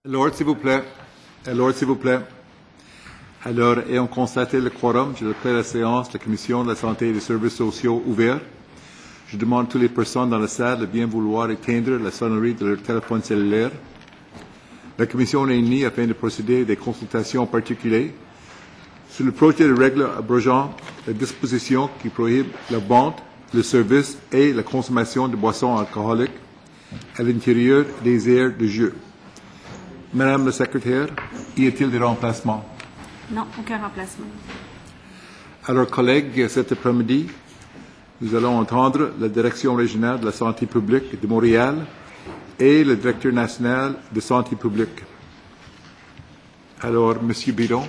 Lord, s'il vous plaît. Lord, s'il vous plaît. Alors, ayant constaté le quorum, je déclare la séance de la Commission de la Santé et des Services sociaux ouverte. Je demande à toutes les personnes dans la salle de bien vouloir éteindre la sonnerie de leur téléphone cellulaire. La Commission est réunie afin de procéder à des consultations particulières sur le projet de règle abrogeant la disposition qui prohibe la vente, le service et la consommation de boissons alcooliques à l'intérieur des aires de jeu. Madame la secrétaire, y a-t-il des remplacements? Non, aucun remplacement. Alors, collègues, cet après-midi, nous allons entendre la Direction régionale de la santé publique de Montréal et le directeur national de santé publique. Alors, Monsieur Biron,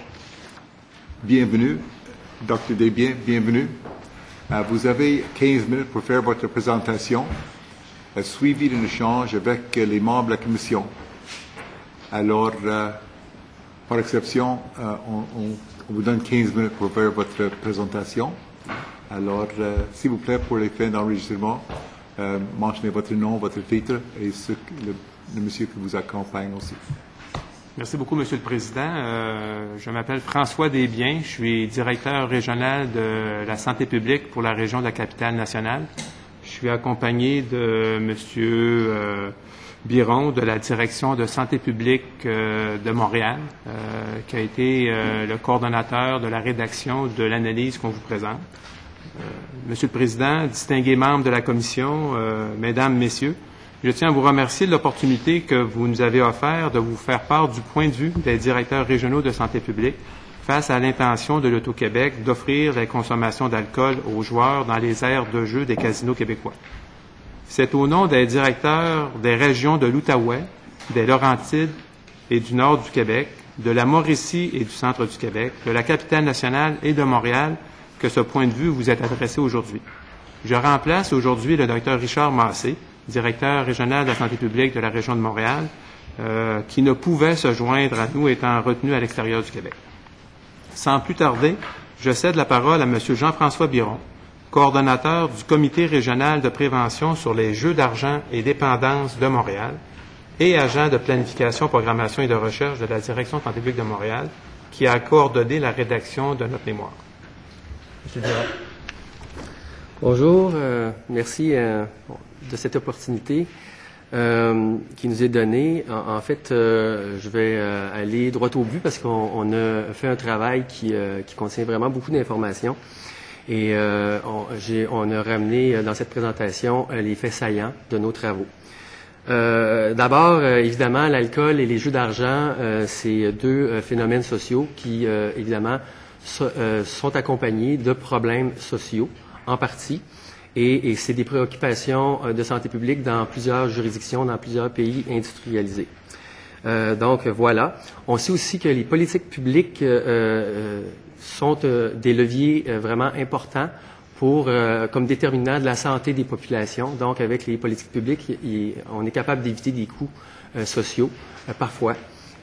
bienvenue. Dr. Desbiens, bienvenue. Vous avez 15 minutes pour faire votre présentation, suivie d'un échange avec les membres de la Commission. Alors, par exception, on vous donne 15 minutes pour faire votre présentation. Alors, s'il vous plaît, pour les fins d'enregistrement, mentionnez votre nom, votre titre et le monsieur qui vous accompagne aussi. Merci beaucoup, Monsieur le Président. Je m'appelle François Desbiens. Je suis directeur régional de la santé publique pour la région de la Capitale-Nationale. Je suis accompagné de Monsieur Biron de la direction de santé publique de Montréal, qui a été le coordonnateur de la rédaction de l'analyse qu'on vous présente. Monsieur le Président, distingués membres de la Commission, Mesdames, Messieurs, je tiens à vous remercier de l'opportunité que vous nous avez offerte de vous faire part du point de vue des directeurs régionaux de santé publique face à l'intention de l'Auto-Québec d'offrir la consommation d'alcool aux joueurs dans les aires de jeu des casinos québécois. C'est au nom des directeurs des régions de l'Outaouais, des Laurentides et du nord du Québec, de la Mauricie et du centre du Québec, de la Capitale-Nationale et de Montréal que ce point de vue vous est adressé aujourd'hui. Je remplace aujourd'hui le Dr Richard Massé, directeur régional de la santé publique de la région de Montréal, qui ne pouvait se joindre à nous étant retenu à l'extérieur du Québec. Sans plus tarder, je cède la parole à M. Jean-François Biron, coordonnateur du Comité régional de prévention sur les jeux d'argent et dépendance de Montréal et agent de planification, programmation et de recherche de la Direction de santé publique de Montréal, qui a coordonné la rédaction de notre mémoire. Monsieur Biron. Bonjour, merci de cette opportunité qui nous est donnée. En fait, je vais aller droit au but parce qu'on a fait un travail qui contient vraiment beaucoup d'informations. Et on a ramené dans cette présentation les faits saillants de nos travaux. D'abord, évidemment, l'alcool et les jeux d'argent, c'est deux phénomènes sociaux qui, évidemment, sont accompagnés de problèmes sociaux, en partie. Et c'est des préoccupations de santé publique dans plusieurs juridictions, dans plusieurs pays industrialisés. Donc, voilà. On sait aussi que les politiques publiques sont des leviers vraiment importants pour, comme déterminant de la santé des populations. Donc, avec les politiques publiques, on est capable d'éviter des coûts sociaux, parfois.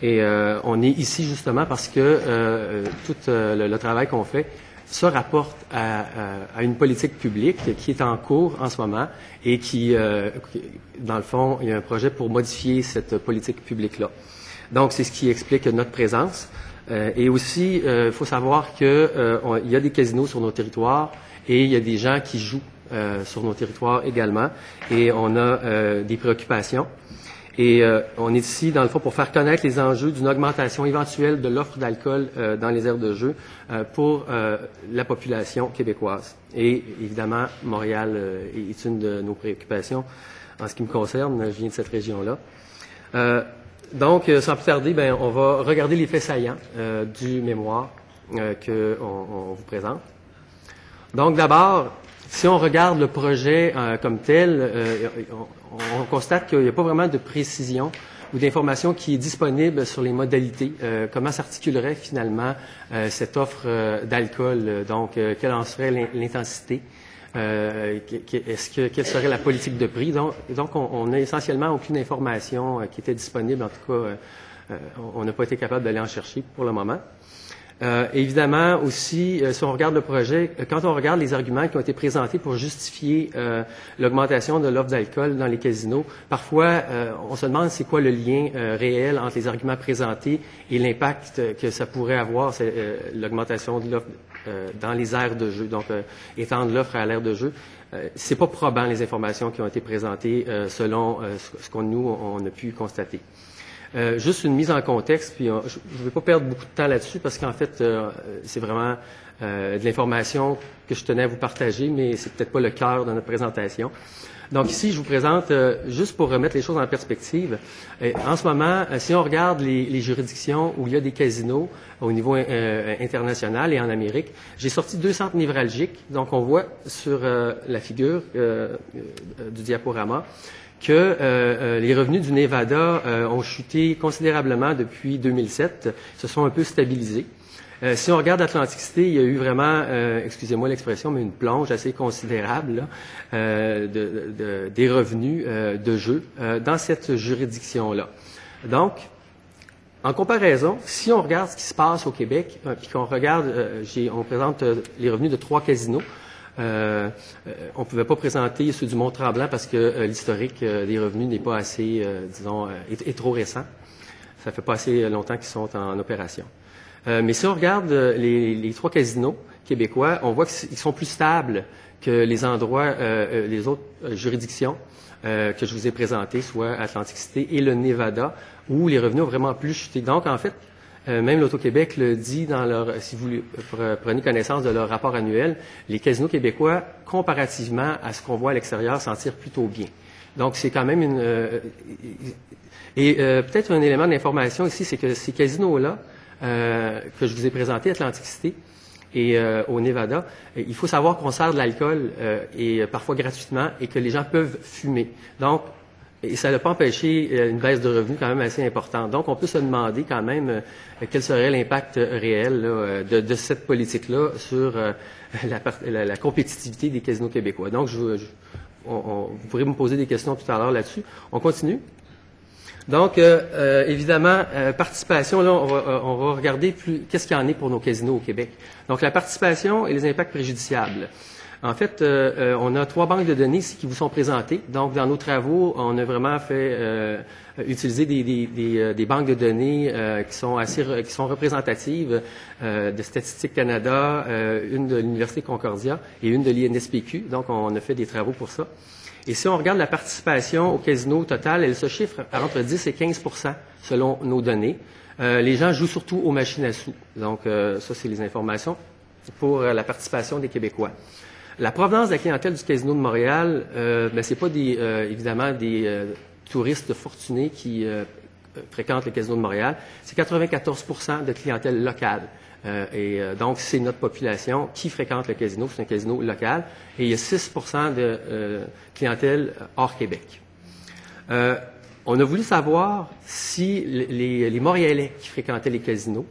Et on est ici justement parce que tout le travail qu'on fait se rapporte à une politique publique qui est en cours en ce moment et qui, dans le fond, il y a un projet pour modifier cette politique publique-là. Donc, c'est ce qui explique notre présence. Et aussi, il faut savoir qu'il y a des casinos sur nos territoires et il y a des gens qui jouent sur nos territoires également. Et on a des préoccupations. Et on est ici, dans le fond, pour faire connaître les enjeux d'une augmentation éventuelle de l'offre d'alcool dans les aires de jeu pour la population québécoise. Et évidemment, Montréal est une de nos préoccupations en ce qui me concerne. Je viens de cette région-là. Donc, sans plus tarder, on va regarder les faits saillants du mémoire qu'on vous présente. Donc, d'abord, si on regarde le projet comme tel, on constate qu'il n'y a pas vraiment de précision ou d'information qui est disponible sur les modalités. Comment s'articulerait finalement cette offre d'alcool? Donc, quelle en serait l'intensité? Quelle serait la politique de prix? Donc on n'a essentiellement aucune information qui était disponible. En tout cas, on n'a pas été capable d'aller en chercher pour le moment. Évidemment aussi, si on regarde le projet, quand on regarde les arguments qui ont été présentés pour justifier l'augmentation de l'offre d'alcool dans les casinos, parfois on se demande c'est quoi le lien réel entre les arguments présentés et l'impact que ça pourrait avoir, l'augmentation de l'offre dans les aires de jeu, donc étendre l'offre à l'aire de jeu. C'est pas probant les informations qui ont été présentées selon ce qu'on on a pu constater. Juste une mise en contexte, puis je ne vais pas perdre beaucoup de temps là-dessus parce qu'en fait, c'est vraiment de l'information que je tenais à vous partager, mais c'est peut-être pas le cœur de notre présentation. Donc ici, je vous présente, juste pour remettre les choses en perspective, en ce moment, si on regarde les juridictions où il y a des casinos au niveau international et en Amérique, j'ai sorti 2 centres névralgiques. Donc on voit sur la figure du diaporama que les revenus du Nevada ont chuté considérablement depuis 2007, se sont un peu stabilisés. Si on regarde Atlantic City, il y a eu vraiment, excusez-moi l'expression, mais une plonge assez considérable là, des revenus de jeu dans cette juridiction-là. Donc, en comparaison, si on regarde ce qui se passe au Québec, puis qu'on regarde, on présente les revenus de 3 casinos. On ne pouvait pas présenter ceux du Mont-Tremblant parce que l'historique des revenus n'est pas assez, disons, est trop récent. Ça fait pas assez longtemps qu'ils sont en opération. Mais si on regarde les 3 casinos québécois, on voit qu'ils sont plus stables que les endroits, les autres juridictions que je vous ai présentées, soit Atlantic City et le Nevada, où les revenus ont vraiment plus chuté. Donc, en fait, même l'Auto-Québec le dit dans leur, si vous prenez connaissance de leur rapport annuel, les casinos québécois, comparativement à ce qu'on voit à l'extérieur, s'en tirent plutôt bien. Donc, c'est quand même peut-être un élément d'information ici, c'est que ces casinos-là, que je vous ai présentés, Atlantic City et au Nevada, il faut savoir qu'on sert de l'alcool et parfois gratuitement et que les gens peuvent fumer. Donc, et ça n'a pas empêché une baisse de revenus quand même assez importante. Donc, on peut se demander quand même quel serait l'impact réel là, de cette politique-là sur la compétitivité des casinos québécois. Donc, vous pourrez me poser des questions tout à l'heure là-dessus. On continue? Donc, évidemment, participation, là, on va regarder qu'est-ce qu'il y en est pour nos casinos au Québec. Donc, la participation et les impacts préjudiciables. En fait, on a 3 banques de données ici qui vous sont présentées. Donc, dans nos travaux, on a vraiment fait utiliser des banques de données qui sont représentatives de Statistique Canada, une de l'Université Concordia et une de l'INSPQ. Donc, on a fait des travaux pour ça. Et si on regarde la participation au casino total, elle se chiffre à entre 10 et 15 % selon nos données. Les gens jouent surtout aux machines à sous. Donc, ça, c'est les informations pour la participation des Québécois. La provenance de la clientèle du Casino de Montréal, c'est pas évidemment des touristes fortunés qui fréquentent le Casino de Montréal. C'est 94 % de clientèle locale. Donc, c'est notre population qui fréquente le casino. C'est un casino local. Et il y a 6 % de clientèle hors Québec. On a voulu savoir si les Montréalais qui fréquentaient les casinos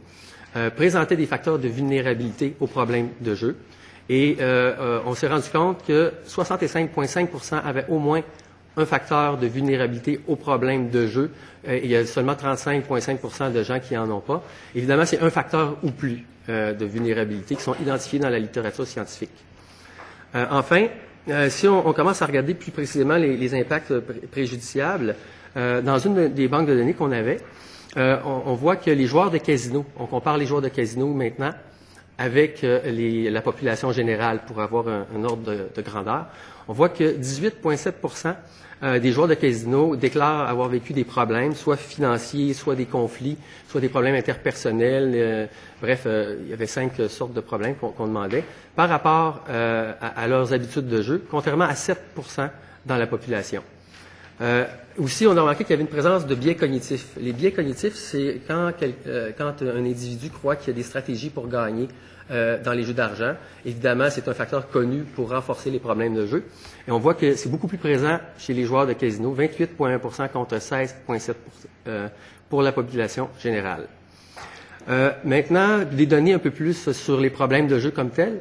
présentaient des facteurs de vulnérabilité aux problèmes de jeu. Et on s'est rendu compte que 65,5 % avaient au moins un facteur de vulnérabilité aux problèmes de jeu. Il y a seulement 35,5 % de gens qui n'en ont pas. Évidemment, c'est un facteur ou plus de vulnérabilité qui sont identifiés dans la littérature scientifique. Enfin, si on commence à regarder plus précisément les impacts préjudiciables, dans une des banques de données qu'on avait, on voit que les joueurs de casino, on compare les joueurs de casino maintenant avec la population générale pour avoir un ordre de grandeur. On voit que 18,7 % des joueurs de casino déclarent avoir vécu des problèmes, soit financiers, soit des conflits, soit des problèmes interpersonnels. Bref, il y avait 5 sortes de problèmes qu'on demandait par rapport à leurs habitudes de jeu, contrairement à 7 % dans la population. Aussi, on a remarqué qu'il y avait une présence de biais cognitifs. Les biais cognitifs, c'est quand un individu croit qu'il y a des stratégies pour gagner dans les jeux d'argent. Évidemment, c'est un facteur connu pour renforcer les problèmes de jeu. Et on voit que c'est beaucoup plus présent chez les joueurs de casino, 28,1 % contre 16,7 % pour la population générale. Maintenant, des données un peu plus sur les problèmes de jeu comme tels.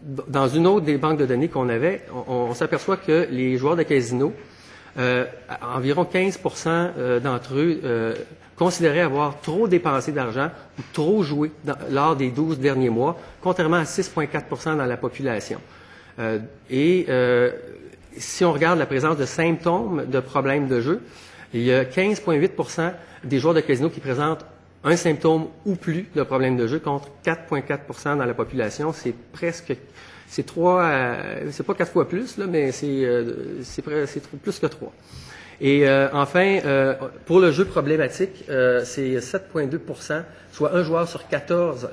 Dans une autre des banques de données qu'on avait, on s'aperçoit que les joueurs de casino, environ 15 % d'entre eux considéraient avoir trop dépensé d'argent ou trop joué lors des 12 derniers mois, contrairement à 6,4 % dans la population. Si on regarde la présence de symptômes de problèmes de jeu, il y a 15,8 % des joueurs de casino qui présentent un symptôme ou plus de problèmes de jeu contre 4,4 % dans la population. C'est presque, c'est pas 4 fois plus, là, mais c'est plus que 3. Et enfin, pour le jeu problématique, c'est 7,2 %, soit un joueur sur 14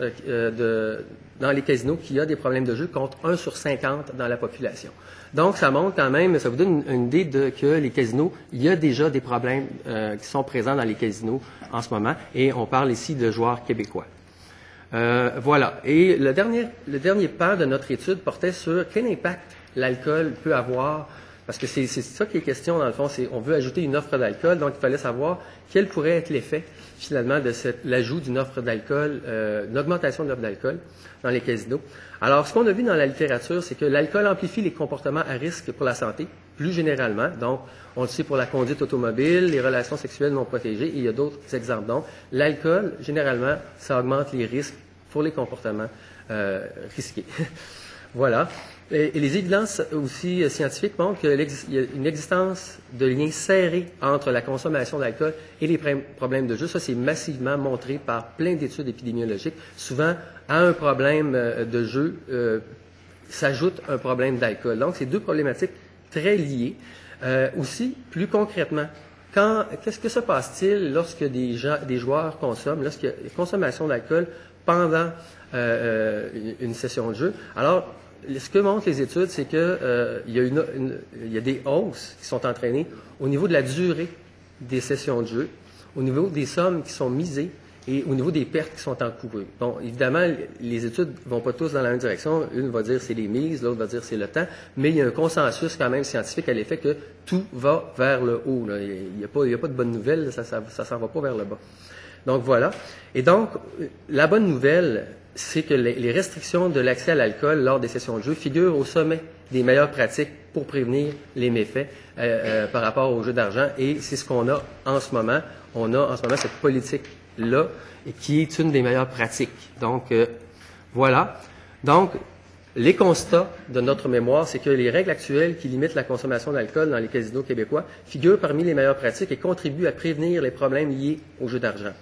dans les casinos qui a des problèmes de jeu contre 1 sur 50 dans la population. Donc, ça montre quand même, ça vous donne une idée que les casinos, il y a déjà des problèmes qui sont présents dans les casinos en ce moment, et on parle ici de joueurs québécois. Voilà. Et le dernier pan de notre étude portait sur quel impact l'alcool peut avoir. Parce que c'est ça qui est question, dans le fond, c'est on veut ajouter une offre d'alcool, donc il fallait savoir quel pourrait être l'effet, finalement, de l'ajout d'une offre d'alcool, une augmentation de l'offre d'alcool dans les casinos. Alors, ce qu'on a vu dans la littérature, c'est que l'alcool amplifie les comportements à risque pour la santé, plus généralement. Donc, on le sait pour la conduite automobile, les relations sexuelles non protégées, et il y a d'autres exemples. Donc, l'alcool, généralement, ça augmente les risques pour les comportements risqués. Voilà. Et les évidences aussi scientifiques montrent qu'il y a une existence de liens serrés entre la consommation d'alcool et les problèmes de jeu. Ça, c'est massivement montré par plein d'études épidémiologiques. Souvent, à un problème de jeu s'ajoute un problème d'alcool. Donc, c'est deux problématiques très liées. Aussi, plus concrètement, qu'est-ce que se passe-t-il lorsque des joueurs consomment, lorsqu'il y a consommation d'alcool pendant une session de jeu? Alors, ce que montrent les études, c'est que il y a des hausses qui sont entraînées au niveau de la durée des sessions de jeu, au niveau des sommes qui sont misées et au niveau des pertes qui sont encourues. Bon, évidemment, les études vont pas tous dans la même direction. Une va dire c'est les mises, l'autre va dire c'est le temps, mais il y a un consensus quand même scientifique à l'effet que tout va vers le haut. Là. Il y a pas de bonne nouvelle, ça s'en va pas vers le bas. Donc voilà. Et donc, la bonne nouvelle, c'est que les restrictions de l'accès à l'alcool lors des sessions de jeu figurent au sommet des meilleures pratiques pour prévenir les méfaits par rapport aux jeux d'argent. Et c'est ce qu'on a en ce moment. On a en ce moment cette politique-là qui est une des meilleures pratiques. Donc, voilà. Donc, les constats de notre mémoire, c'est que les règles actuelles qui limitent la consommation d'alcool dans les casinos québécois figurent parmi les meilleures pratiques et contribuent à prévenir les problèmes liés aux jeux d'argent.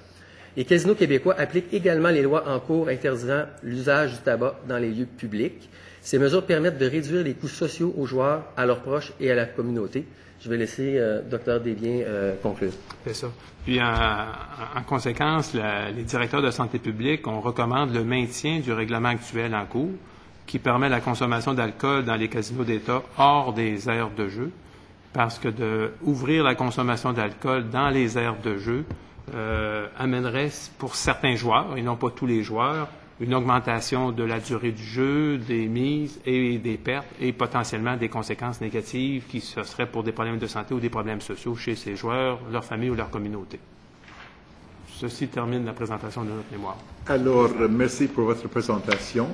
Les casinos québécois appliquent également les lois en cours interdisant l'usage du tabac dans les lieux publics. Ces mesures permettent de réduire les coûts sociaux aux joueurs, à leurs proches et à la communauté. Je vais laisser Dr. Desbiens conclure. C'est ça. Puis, en conséquence, les directeurs de santé publique, on recommande le maintien du règlement actuel en cours qui permet la consommation d'alcool dans les casinos d'État hors des aires de jeu, parce que d'ouvrir la consommation d'alcool dans les aires de jeu amènerait pour certains joueurs, et non pas tous les joueurs, une augmentation de la durée du jeu, des mises et des pertes, et potentiellement des conséquences négatives qui ce seraient pour des problèmes de santé ou des problèmes sociaux chez ces joueurs, leur famille ou leur communauté. Ceci termine la présentation de notre mémoire. Alors, merci pour votre présentation.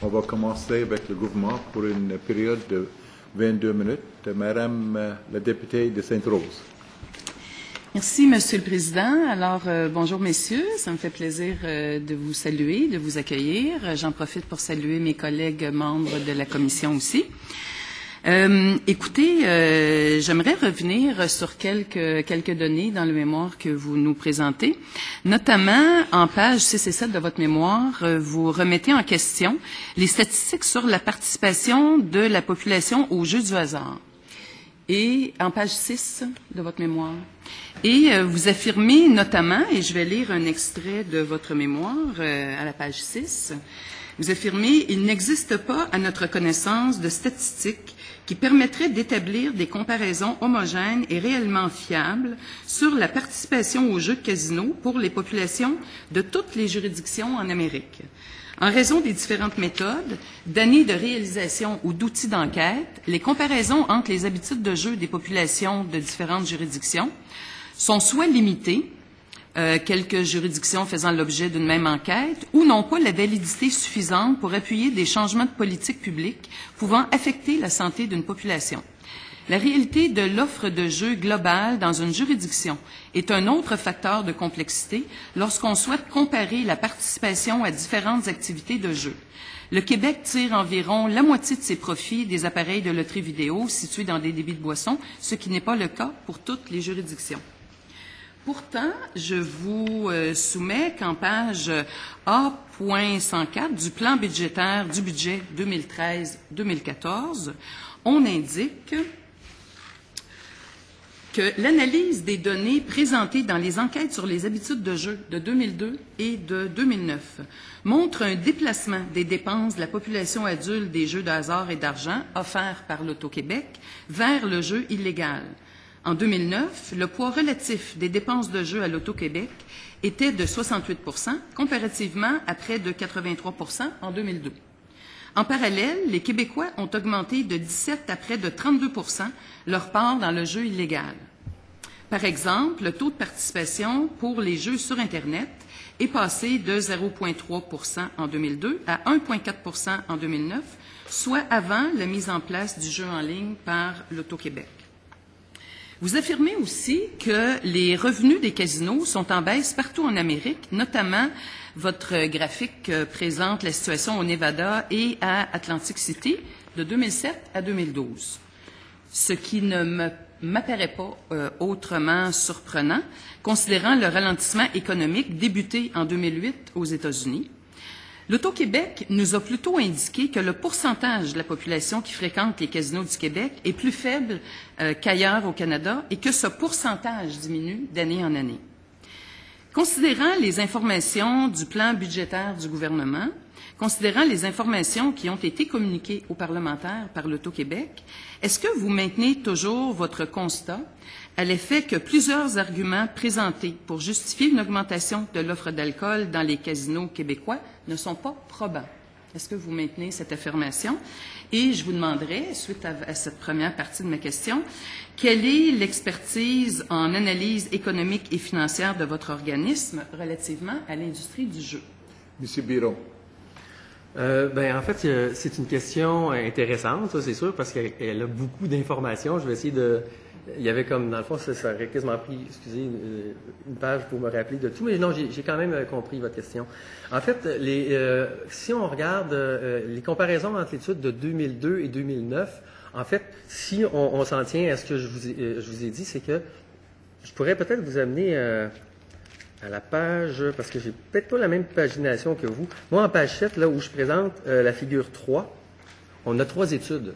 On va commencer avec le gouvernement pour une période de 22 minutes. Madame la députée de Sainte-Rose. Merci, Monsieur le Président. Alors, bonjour, messieurs. Ça me fait plaisir de vous saluer, de vous accueillir. J'en profite pour saluer mes collègues membres de la commission aussi. Écoutez, j'aimerais revenir sur quelques données dans le mémoire que vous nous présentez. Notamment, en pages 6 et 7 de votre mémoire, vous remettez en question les statistiques sur la participation de la population aux jeux du hasard. Et en page 6 de votre mémoire. Et vous affirmez notamment, et je vais lire un extrait de votre mémoire à la page 6, vous affirmez « Il n'existe pas, à notre connaissance, de statistiques qui permettraient d'établir des comparaisons homogènes et réellement fiables sur la participation aux jeux de casino pour les populations de toutes les juridictions en Amérique. En raison des différentes méthodes, d'années de réalisation ou d'outils d'enquête, les comparaisons entre les habitudes de jeu des populations de différentes juridictions sont soit limitées, quelques juridictions faisant l'objet d'une même enquête, ou n'ont pas la validité suffisante pour appuyer des changements de politique publique pouvant affecter la santé d'une population. La réalité de l'offre de jeux globale dans une juridiction est un autre facteur de complexité lorsqu'on souhaite comparer la participation à différentes activités de jeu. Le Québec tire environ la moitié de ses profits des appareils de loterie vidéo situés dans des débits de boissons, ce qui n'est pas le cas pour toutes les juridictions. Pourtant, je vous soumets qu'en page A.104 du plan budgétaire du budget 2013-2014, on indique que l'analyse des données présentées dans les enquêtes sur les habitudes de jeu de 2002 et de 2009 montre un déplacement des dépenses de la population adulte des jeux de hasard et d'argent offerts par l'Auto-Québec vers le jeu illégal. En 2009, le poids relatif des dépenses de jeu à l'Auto-Québec était de 68 %, comparativement à près de 83 % en 2002. En parallèle, les Québécois ont augmenté de 17 à près de 32 % leur part dans le jeu illégal. Par exemple, le taux de participation pour les jeux sur Internet est passé de 0,3 % en 2002 à 1,4 % en 2009, soit avant la mise en place du jeu en ligne par l'Auto-Québec. Vous affirmez aussi que les revenus des casinos sont en baisse partout en Amérique, notamment votre graphique présente la situation au Nevada et à Atlantic City de 2007 à 2012. Ce qui ne m'apparaît pas autrement surprenant, considérant le ralentissement économique débuté en 2008 aux États-Unis. L'Auto-Québec nous a plutôt indiqué que le pourcentage de la population qui fréquente les casinos du Québec est plus faible qu'ailleurs au Canada et que ce pourcentage diminue d'année en année. Considérant les informations du plan budgétaire du gouvernement, considérant les informations qui ont été communiquées aux parlementaires par l'Auto-Québec, est-ce que vous maintenez toujours votre constat à l'effet que plusieurs arguments présentés pour justifier une augmentation de l'offre d'alcool dans les casinos québécois ne sont pas probants? Est-ce que vous maintenez cette affirmation? Et je vous demanderai, suite à cette première partie de ma question, quelle est l'expertise en analyse économique et financière de votre organisme relativement à l'industrie du jeu? Monsieur Biron. En fait, c'est une question intéressante, ça c'est sûr, parce qu'elle a beaucoup d'informations. Je vais essayer de... Il y avait comme, dans le fond, ça aurait quasiment pris, une page pour me rappeler de tout, mais non, j'ai quand même compris votre question. En fait, si on regarde les comparaisons entre l'étude de 2002 et 2009, en fait, si on s'en tient à ce que je vous ai dit, c'est que je pourrais peut-être vous amener à la page, parce que j'ai peut-être pas la même pagination que vous. Moi, en page 7, là où je présente la figure 3, on a 3 études.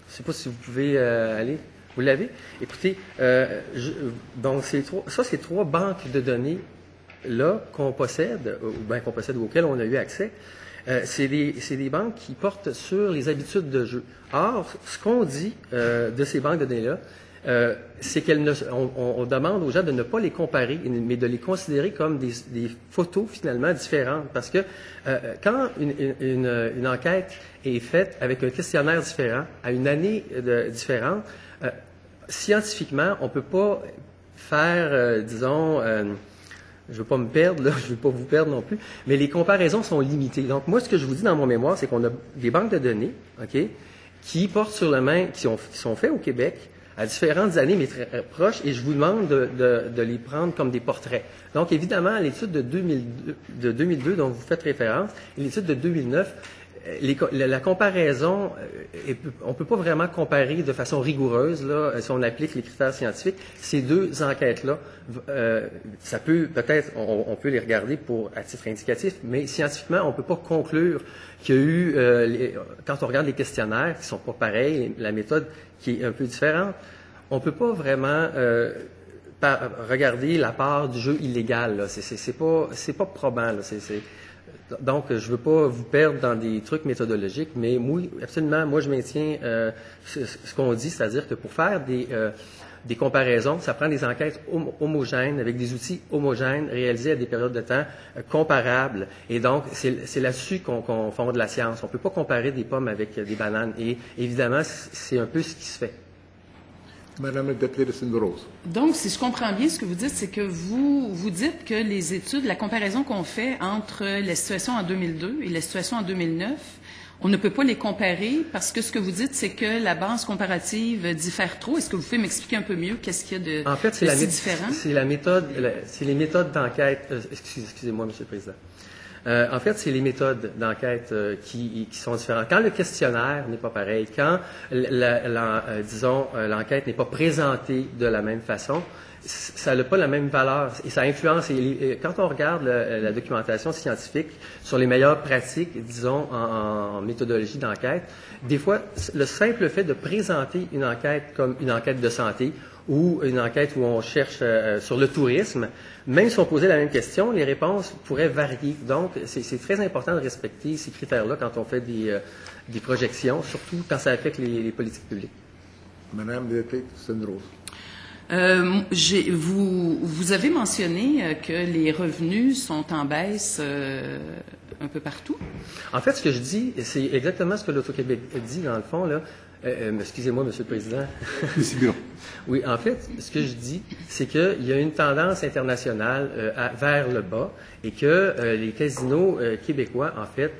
Je ne sais pas si vous pouvez aller. Vous l'avez? Écoutez, donc c'est 3 banques de données là qu'on possède, ou auxquelles on a eu accès. C'est des banques qui portent sur les habitudes de jeu. Or, ce qu'on dit de ces banques de données-là, c'est on demande aux gens de ne pas les comparer, mais de les considérer comme des photos finalement différentes. Parce que quand une enquête est faite avec un questionnaire différent, à une année différente, scientifiquement, on ne peut pas faire, disons, je ne veux pas me perdre, là, je ne veux pas vous perdre non plus, mais les comparaisons sont limitées. Donc, moi, ce que je vous dis dans mon mémoire, c'est qu'on a des banques de données, OK, qui portent sur la main, qui sont faites au Québec, à différentes années, mais très proches, et je vous demande de les prendre comme des portraits. Donc, évidemment, l'étude de 2002 dont vous faites référence, et l'étude de 2009, la comparaison, on ne peut pas vraiment comparer de façon rigoureuse, là, si on applique les critères scientifiques. Ces 2 enquêtes-là, ça peut-être, on peut les regarder à titre indicatif, mais scientifiquement, on ne peut pas conclure qu'il y a eu, quand on regarde les questionnaires, qui ne sont pas pareils, la méthode qui est un peu différente, on ne peut pas vraiment regarder la part du jeu illégal, là. C'est pas probant, là. Donc, je ne veux pas vous perdre dans des trucs méthodologiques, mais absolument, moi, je maintiens ce qu'on dit, c'est-à-dire que pour faire des comparaisons, ça prend des enquêtes homogènes, avec des outils homogènes, réalisés à des périodes de temps comparables. Et donc, c'est là-dessus qu'on fonde la science. On ne peut pas comparer des pommes avec des bananes. Et évidemment, c'est un peu ce qui se fait. Madame la députée de Sainte-Rose. Donc, si je comprends bien, ce que vous dites, c'est que vous dites que les études, la comparaison qu'on fait entre la situation en 2002 et la situation en 2009, On ne peut pas les comparer parce que ce que vous dites, c'est que la base comparative diffère trop. Est-ce que vous pouvez m'expliquer un peu mieux qu'est-ce qu'il y a de, En fait, de si différent? c'est la méthode, c'est les méthodes d'enquête. Excusez-moi, Monsieur le Président. En fait, c'est les méthodes d'enquête qui sont différentes. Quand le questionnaire n'est pas pareil, quand, disons, l'enquête n'est pas présentée de la même façon, ça n'a pas la même valeur et ça influence. Quand on regarde la documentation scientifique sur les meilleures pratiques, disons, en méthodologie d'enquête, des fois, le simple fait de présenter une enquête comme une enquête de santé ou une enquête où on cherche sur le tourisme, même si on posait la même question, les réponses pourraient varier. Donc, c'est très important de respecter ces critères-là quand on fait des projections, surtout quand ça affecte les politiques publiques. Madame Lété, Senrose. Vous avez mentionné que les revenus sont en baisse un peu partout. En fait, ce que je dis, c'est exactement ce que l'Auto-Québec dit, dans le fond, là. Excusez-moi, Monsieur le Président. Monsieur Biron. Oui, en fait, ce que je dis, c'est qu'il y a une tendance internationale vers le bas et que les casinos québécois, en fait,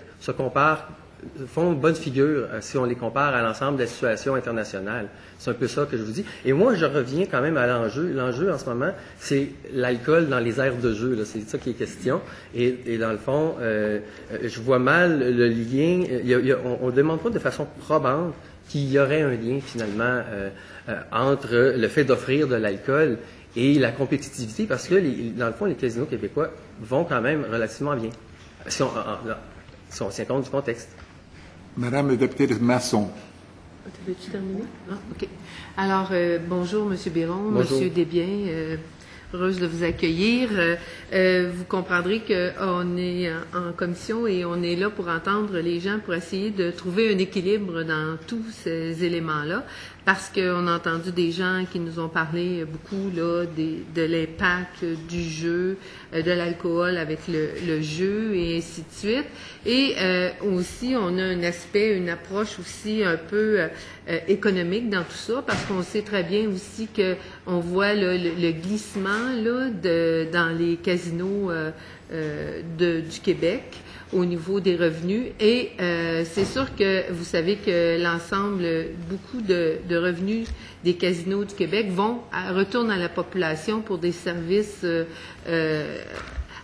font une bonne figure si on les compare à l'ensemble de la situation internationale. C'est un peu ça que je vous dis. Et moi, je reviens quand même à l'enjeu. L'enjeu, en ce moment, c'est l'alcool dans les aires de jeu. Là. C'est ça qui est question. Et dans le fond, je vois mal le lien. On ne demande pas de façon probante qu'il y aurait un lien, finalement, entre le fait d'offrir de l'alcool et la compétitivité, parce que, dans le fond, les casinos québécois vont quand même relativement bien, si on tient compte du contexte. Madame la députée de Masson. Veux-tu terminer? Ah, OK. Alors, bonjour, M. Biron, Bonjour. M. Desbiens. Heureuse de vous accueillir. Vous comprendrez qu'on est en commission et on est là pour entendre les gens, pour essayer de trouver un équilibre dans tous ces éléments-là, parce qu'on a entendu des gens qui nous ont parlé beaucoup là, de l'impact du jeu, de l'alcool avec le jeu et ainsi de suite. Et aussi, on a un aspect, une approche aussi un peu économique dans tout ça, parce qu'on sait très bien aussi que on voit le glissement là, dans les casinos du Québec au niveau des revenus. Et c'est sûr que vous savez que l'ensemble, beaucoup de revenus des casinos du Québec retournent à la population pour des services.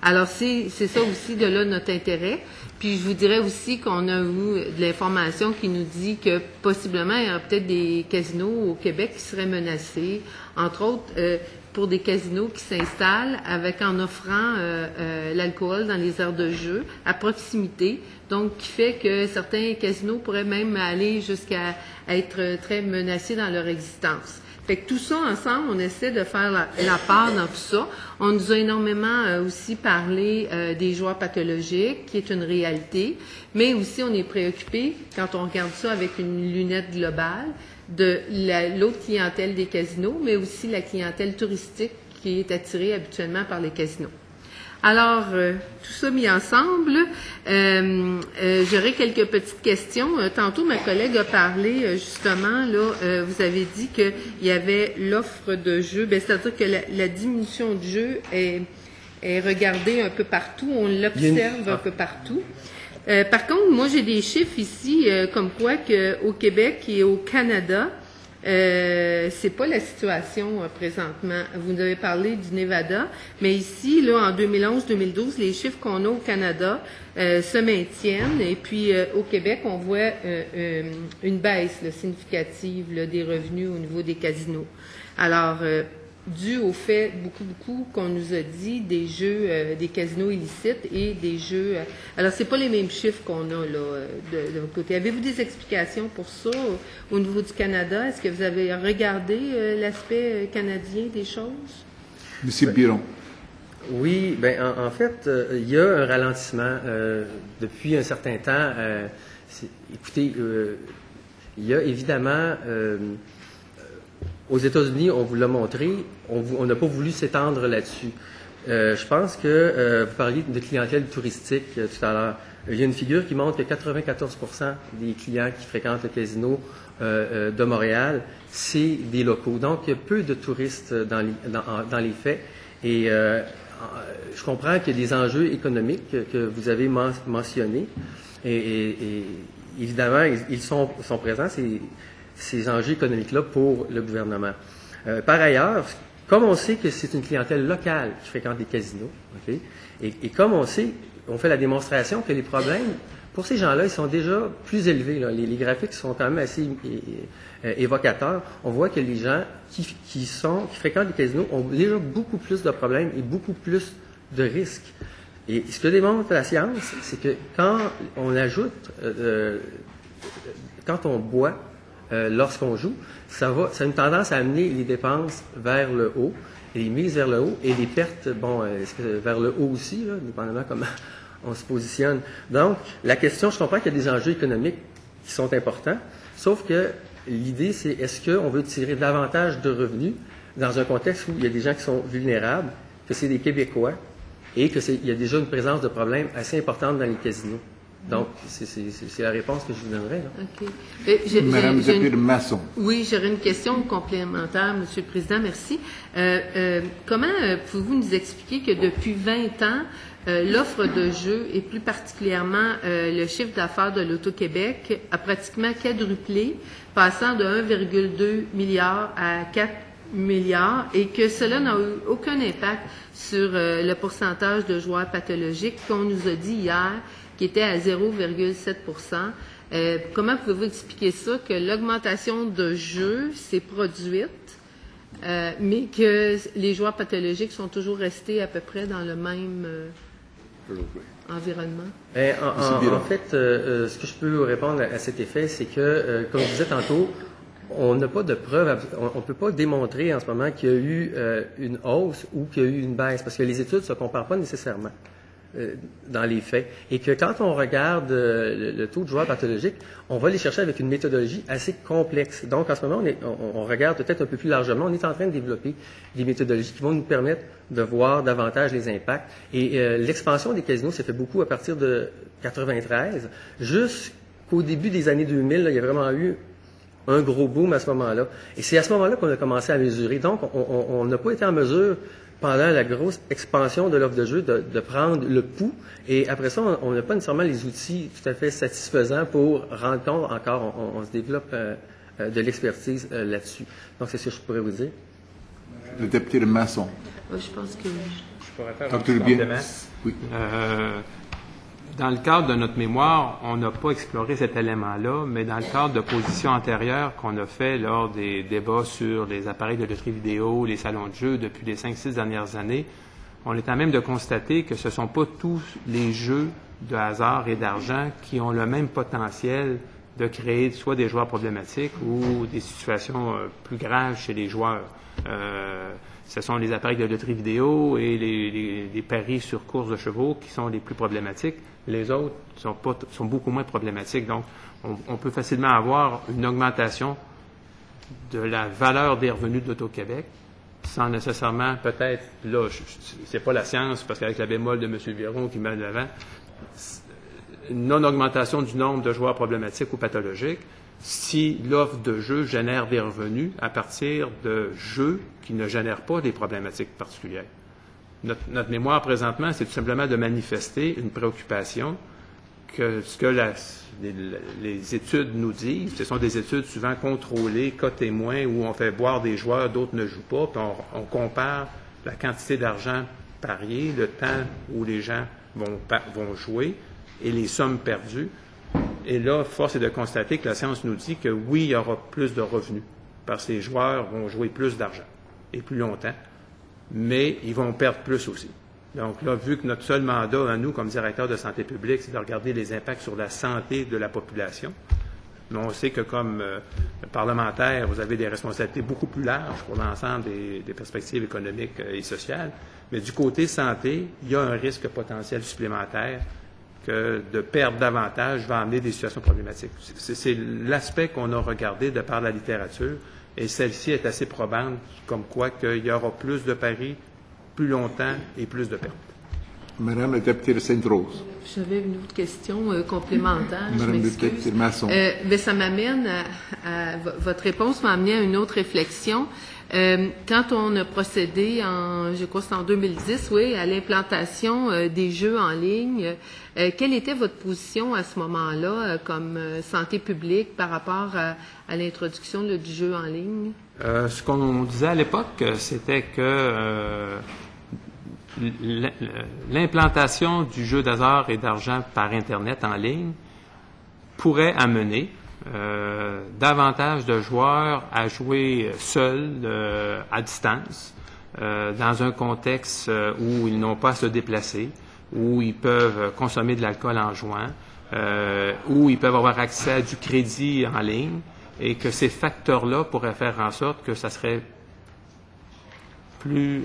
Alors, c'est ça aussi de là notre intérêt. Puis, je vous dirais aussi qu'on a eu de l'information qui nous dit que possiblement, il y aura peut-être des casinos au Québec qui seraient menacés, entre autres pour des casinos qui s'installent en offrant l'alcool dans les aires de jeu à proximité. Donc, qui fait que certains casinos pourraient même aller jusqu'à être très menacés dans leur existence. Fait que tout ça ensemble, on essaie de faire la part dans tout ça. On nous a énormément aussi parlé des joueurs pathologiques, qui est une réalité, mais aussi on est préoccupé, quand on regarde ça avec une lunette globale, de l'autre clientèle des casinos, mais aussi la clientèle touristique qui est attirée habituellement par les casinos. Alors, tout ça mis ensemble, j'aurais quelques petites questions. Tantôt, ma collègue a parlé, justement, là, vous avez dit qu'il y avait l'offre de jeux, c'est-à-dire que la diminution de jeux est regardée un peu partout, on l'observe un peu partout. Par contre, moi, j'ai des chiffres ici, comme quoi qu'au Québec et au Canada, c'est pas la situation présentement. Vous nous avez parlé du Nevada, mais ici, là, en 2011-2012, les chiffres qu'on a au Canada se maintiennent. Et puis, au Québec, on voit une baisse là, significative là, des revenus au niveau des casinos. Alors, dû au fait beaucoup qu'on nous a dit des jeux, des casinos illicites et des jeux. Alors, c'est pas les mêmes chiffres qu'on a là de votre côté. Avez-vous des explications pour ça au niveau du Canada? Est-ce que vous avez regardé l'aspect canadien des choses? Monsieur Biron. Oui, ben en fait, il y a un ralentissement depuis un certain temps. Écoutez, il y a évidemment aux États-Unis, on vous l'a montré, on n'a pas voulu s'étendre là-dessus. Je pense que vous parliez de clientèle touristique tout à l'heure. Il y a une figure qui montre que 94% des clients qui fréquentent le casino de Montréal, c'est des locaux. Donc, il y a peu de touristes dans les faits. Et je comprends qu'il y a des enjeux économiques que vous avez mentionnés. Et évidemment, ils sont présents, ces enjeux économiques-là, pour le gouvernement. Par ailleurs, comme on sait que c'est une clientèle locale qui fréquente les casinos, okay, et comme on sait, on fait la démonstration que les problèmes, pour ces gens-là, ils sont déjà plus élevés. Là. Les graphiques sont quand même assez évocateurs. On voit que les gens qui fréquentent les casinos ont déjà beaucoup plus de problèmes et beaucoup plus de risques. Et ce que démontre la science, c'est que quand on ajoute, quand on boit, lorsqu'on joue, ça a une tendance à amener les dépenses vers le haut, et les mises vers le haut, et les pertes, vers le haut aussi, là, dépendamment comment on se positionne. Donc, la question, je comprends qu'il y a des enjeux économiques qui sont importants, sauf que l'idée, c'est est-ce qu'on veut tirer davantage de revenus dans un contexte où il y a des gens qui sont vulnérables, que c'est des Québécois, et qu'il y a déjà une présence de problèmes assez importante dans les casinos. Donc, c'est la réponse que je vous donnerai. Là. OK. Madame Deputy Masson. Oui, j'aurais une question complémentaire, Monsieur le Président, merci. Comment pouvez-vous nous expliquer que depuis 20 ans, l'offre de jeux et plus particulièrement le chiffre d'affaires de l'Auto-Québec a pratiquement quadruplé, passant de 1,2 milliard à 4 milliards, et que cela n'a eu aucun impact sur le pourcentage de joueurs pathologiques qu'on nous a dit hier, qui était à 0,7 %. Comment pouvez-vous expliquer ça, que l'augmentation de jeux s'est produite, mais que les joueurs pathologiques sont toujours restés à peu près dans le même environnement? En fait, ce que je peux vous répondre à cet effet, c'est que, comme je disais tantôt, on n'a pas de preuves, on ne peut pas démontrer en ce moment qu'il y a eu une hausse ou qu'il y a eu une baisse, parce que les études ne se comparent pas nécessairement dans les faits. Et que quand on regarde le taux de joueurs pathologiques, on va les chercher avec une méthodologie assez complexe. Donc, en ce moment, on regarde peut-être un peu plus largement. On est en train de développer des méthodologies qui vont nous permettre de voir davantage les impacts. Et l'expansion des casinos s'est fait beaucoup à partir de 93. Jusqu'au début des années 2000, là, il y a vraiment eu un gros boom à ce moment-là. Et c'est à ce moment-là qu'on a commencé à mesurer. Donc, on n'a pas été en mesure, pendant la grosse expansion de l'offre de jeu, de prendre le pouls. Et après ça, on n'a pas nécessairement les outils tout à fait satisfaisants pour rendre compte encore. On se développe de l'expertise là-dessus. Donc, c'est ce que je pourrais vous dire. Le député de Masson. Je pense que... Je pourrais faire Dr. un Bien. complément. Oui. Dans le cadre de notre mémoire, on n'a pas exploré cet élément-là, mais dans le cadre de positions antérieures qu'on a fait lors des débats sur les appareils de loterie vidéo, les salons de jeux depuis les 5-6 dernières années, on est à même de constater que ce ne sont pas tous les jeux de hasard et d'argent qui ont le même potentiel de créer soit des joueurs problématiques ou des situations plus graves chez les joueurs. Ce sont les appareils de loterie vidéo et les paris sur courses de chevaux qui sont les plus problématiques. Les autres sont beaucoup moins problématiques. Donc, on peut facilement avoir une augmentation de la valeur des revenus de l'Auto-Québec sans nécessairement, peut-être, là, c'est pas la science, parce qu'avec la bémol de M. Viron qui met de l'avant, une non-augmentation du nombre de joueurs problématiques ou pathologiques si l'offre de jeux génère des revenus à partir de jeux qui ne génèrent pas des problématiques particulières. Notre mémoire présentement, c'est tout simplement de manifester une préoccupation que ce que les études nous disent, ce sont des études souvent contrôlées, cas témoins, où on fait boire des joueurs, d'autres ne jouent pas, puis on compare la quantité d'argent parié, le temps où les gens vont jouer et les sommes perdues. Et là, force est de constater que la science nous dit que oui, il y aura plus de revenus, parce que les joueurs vont jouer plus d'argent et plus longtemps, mais ils vont perdre plus aussi. Donc là, vu que notre seul mandat à nous, comme directeur de santé publique, c'est de regarder les impacts sur la santé de la population, mais on sait que comme parlementaire, vous avez des responsabilités beaucoup plus larges pour l'ensemble des perspectives économiques et sociales, mais du côté santé, il y a un risque potentiel supplémentaire que de perdre davantage va amener des situations problématiques. C'est l'aspect qu'on a regardé de par la littérature, et celle-ci est assez probante, comme quoi qu'il y aura plus de paris, plus longtemps et plus de pertes. Madame la députée de Sainte-Rose. J'avais une autre question complémentaire. Madame je la m'excuse. députée de Masson. Ben, ça m'amène votre réponse m'a amené à une autre réflexion. Quand on a procédé je crois que c'est en 2010, oui, à l'implantation des jeux en ligne, quelle était votre position à ce moment-là comme santé publique par rapport à l'introduction du jeu en ligne? Ce qu'on disait à l'époque, c'était que l'implantation du jeu d'hasard et d'argent par Internet en ligne pourrait amener davantage de joueurs à jouer seuls, à distance, dans un contexte où ils n'ont pas à se déplacer, où ils peuvent consommer de l'alcool en jouant, où ils peuvent avoir accès à du crédit en ligne, et que ces facteurs-là pourraient faire en sorte que ça serait il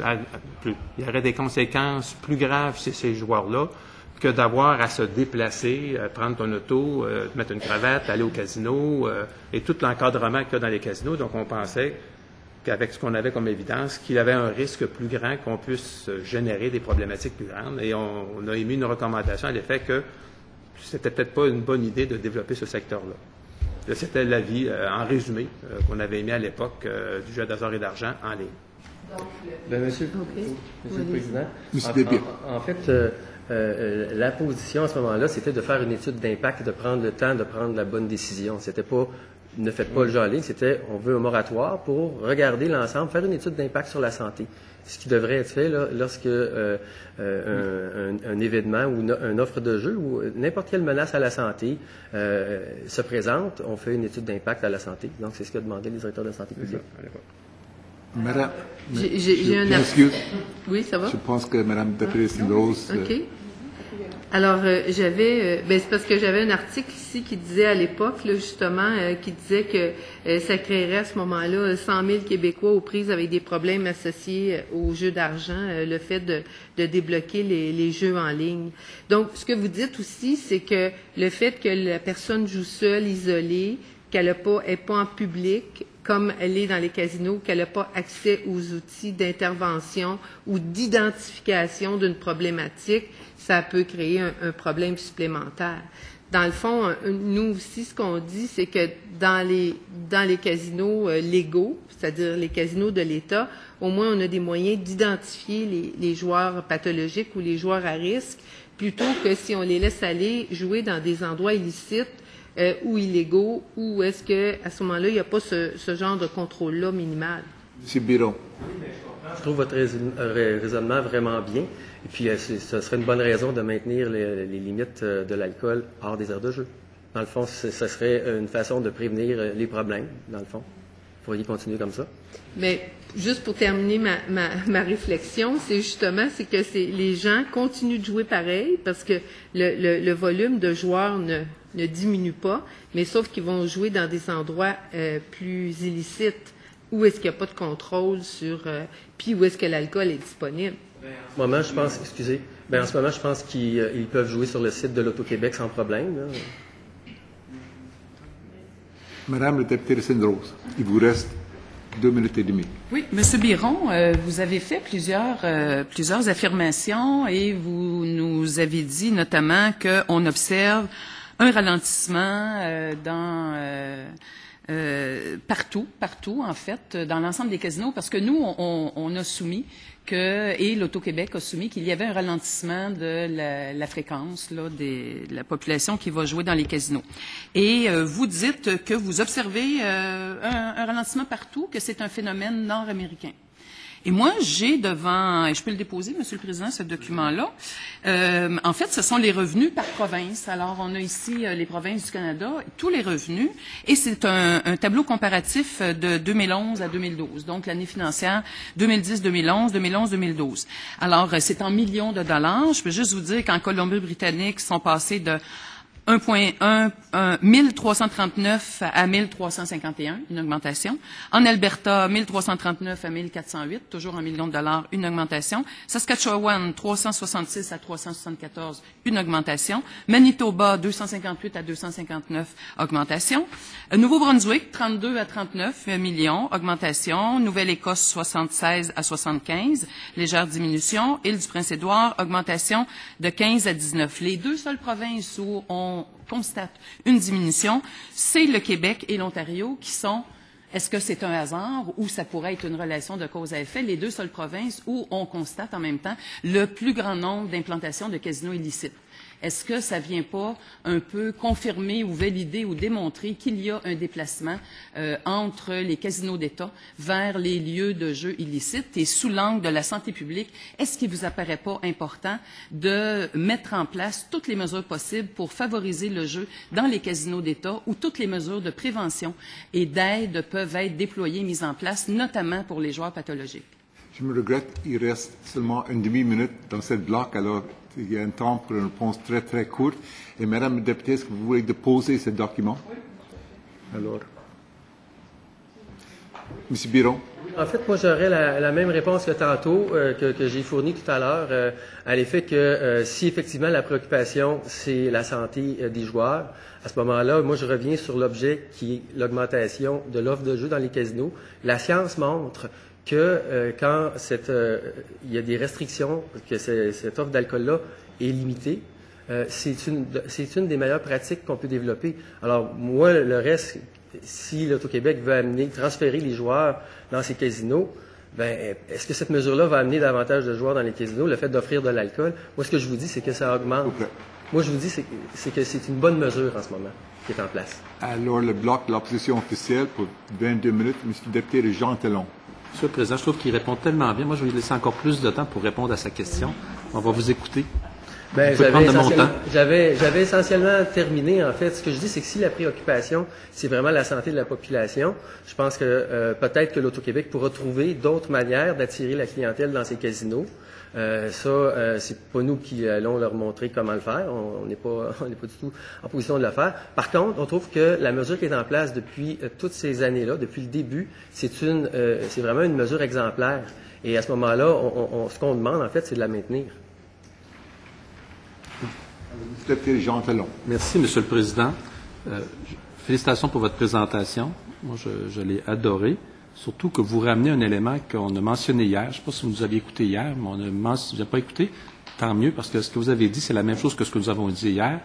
y aurait des conséquences plus graves chez ces joueurs-là que d'avoir à se déplacer, prendre ton auto, mettre une cravate, aller au casino, et tout l'encadrement qu'il y a dans les casinos. Donc, on pensait qu'avec ce qu'on avait comme évidence, qu'il y avait un risque plus grand qu'on puisse générer des problématiques plus grandes. Et on a émis une recommandation à l'effet que c'était peut-être pas une bonne idée de développer ce secteur-là. C'était l'avis, en résumé, qu'on avait émis à l'époque du jeu d'hasard et d'argent en ligne. Monsieur le Président, Monsieur Desbiens. en fait, la position à ce moment-là, c'était de faire une étude d'impact et de prendre le temps de prendre la bonne décision. C'était pas ne faites pas le jeu en ligne, c'était on veut un moratoire pour regarder l'ensemble, faire une étude d'impact sur la santé. Ce qui devrait être fait là, lorsque un événement ou une offre de jeu ou n'importe quelle menace à la santé se présente, on fait une étude d'impact à la santé. Donc, c'est ce qu'a demandé les directeurs de santé publique. Madame, J'ai un excuse. Oui, ça va? Je pense que Madame la députée de Sainte-Rose. OK. Alors, c'est parce que j'avais un article ici qui disait à l'époque, là, justement, qui disait que ça créerait à ce moment-là 100 000 Québécois aux prises avec des problèmes associés aux jeux d'argent, le fait de débloquer les jeux en ligne. Donc, ce que vous dites aussi, c'est que le fait que la personne joue seule, isolée, qu'elle n'est pas en public, comme elle est dans les casinos, qu'elle n'a pas accès aux outils d'intervention ou d'identification d'une problématique, ça peut créer un problème supplémentaire. Dans le fond, nous aussi, ce qu'on dit, c'est que dans les casinos légaux, c'est-à-dire les casinos de l'État, au moins on a des moyens d'identifier les joueurs pathologiques ou les joueurs à risque, plutôt que si on les laisse aller jouer dans des endroits illicites ou illégaux, ou est-ce qu'à ce moment-là, il n'y a pas ce genre de contrôle-là minimal? M. Biron. Je trouve votre raisonnement vraiment bien. Et puis, ce serait une bonne raison de maintenir les limites de l'alcool hors des aires de jeu. Dans le fond, ce serait une façon de prévenir les problèmes, dans le fond. Vous pourriez continuer comme ça. Mais juste pour terminer ma réflexion, c'est que les gens continuent de jouer pareil parce que le volume de joueurs ne diminue pas, mais sauf qu'ils vont jouer dans des endroits plus illicites où est-ce qu'il n'y a pas de contrôle sur puis où est-ce que l'alcool est disponible. En ce moment, je pense qu'ils peuvent jouer sur le site de l'Auto-Québec sans problème. Là. Madame la députée de Sainte-Rose, il vous reste 2 minutes et demie. Oui, Monsieur Biron, vous avez fait plusieurs affirmations et vous nous avez dit notamment qu'on observe un ralentissement partout en fait, dans l'ensemble des casinos, parce que nous, on a soumis et l'Auto-Québec a soumis qu'il y avait un ralentissement de la fréquence là, de la population qui va jouer dans les casinos. Et vous dites que vous observez un ralentissement partout, que c'est un phénomène nord-américain. Et moi, j'ai devant, et je peux le déposer, Monsieur le Président, ce document-là. En fait, ce sont les revenus par province. Alors, on a ici les provinces du Canada, tous les revenus, et c'est un tableau comparatif de 2011 à 2012, donc l'année financière 2010-2011, 2011-2012. Alors, c'est en millions de dollars. Je peux juste vous dire qu'en Colombie-Britannique, ils sont passés de 1339 à 1351, une augmentation. En Alberta, 1339 à 1408, toujours $1 million, une augmentation. Saskatchewan, 366 à 374, une augmentation. Manitoba, 258 à 259, augmentation. Nouveau-Brunswick, 32 à 39 millions, augmentation. Nouvelle-Écosse, 76 à 75, légère diminution. Île-du-Prince-Édouard, augmentation de 15 à 19. Les deux seules provinces où on constate une diminution, c'est le Québec et l'Ontario qui sont, est-ce que c'est un hasard ou ça pourrait être une relation de cause à effet, les deux seules provinces où on constate en même temps le plus grand nombre d'implantations de casinos illicites. Est-ce que ça vient pas un peu confirmer ou valider ou démontrer qu'il y a un déplacement entre les casinos d'État vers les lieux de jeu illicites? Et sous l'angle de la santé publique, est-ce qu'il vous apparaît pas important de mettre en place toutes les mesures possibles pour favoriser le jeu dans les casinos d'État où toutes les mesures de prévention et d'aide peuvent être déployées, mises en place, notamment pour les joueurs pathologiques? Je me regrette, il reste seulement une demi-minute dans cette bloc, alors il y a un temps pour une réponse très très courte. Et Madame la députée, est-ce que vous voulez déposer ce document? Oui. Alors, Monsieur Biron. En fait, moi, j'aurais la même réponse que tantôt, que j'ai fournie tout à l'heure, à l'effet que si effectivement la préoccupation, c'est la santé des joueurs, à ce moment-là, moi, je reviens sur l'objet qui est l'augmentation de l'offre de jeu dans les casinos. La science montre que quand il y a des restrictions, que cette offre d'alcool-là est limitée, c'est une des meilleures pratiques qu'on peut développer. Alors, moi, le reste, si l'Auto-Québec veut transférer les joueurs dans ces casinos, ben, est-ce que cette mesure-là va amener davantage de joueurs dans les casinos, le fait d'offrir de l'alcool? Moi, ce que je vous dis, c'est que ça augmente. Okay. Moi, je vous dis, c'est que c'est une bonne mesure en ce moment qui est en place. Alors, le bloc de l'opposition officielle pour 22 minutes, M. le député Jean Talon. Monsieur le Président, je trouve qu'il répond tellement bien. Moi, je vais lui laisser encore plus de temps pour répondre à sa question. On va vous écouter. Ben, j'avais essentiellement terminé. En fait, ce que je dis, c'est que si la préoccupation, c'est vraiment la santé de la population, je pense que peut-être que l'Auto-Québec pourra trouver d'autres manières d'attirer la clientèle dans ces casinos. C'est pas nous qui allons leur montrer comment le faire. On n'est pas du tout en position de le faire. Par contre, on trouve que la mesure qui est en place depuis toutes ces années-là, depuis le début, c'est vraiment une mesure exemplaire. Et à ce moment-là, ce qu'on demande, en fait, c'est de la maintenir. Jean Talon. Merci, Monsieur le Président. Félicitations pour votre présentation. Moi, je l'ai adoré. Surtout que vous ramenez un élément qu'on a mentionné hier. Je ne sais pas si vous nous aviez écouté hier, mais vous n'avez pas écouté. Tant mieux, parce que ce que vous avez dit, c'est la même chose que ce que nous avons dit hier.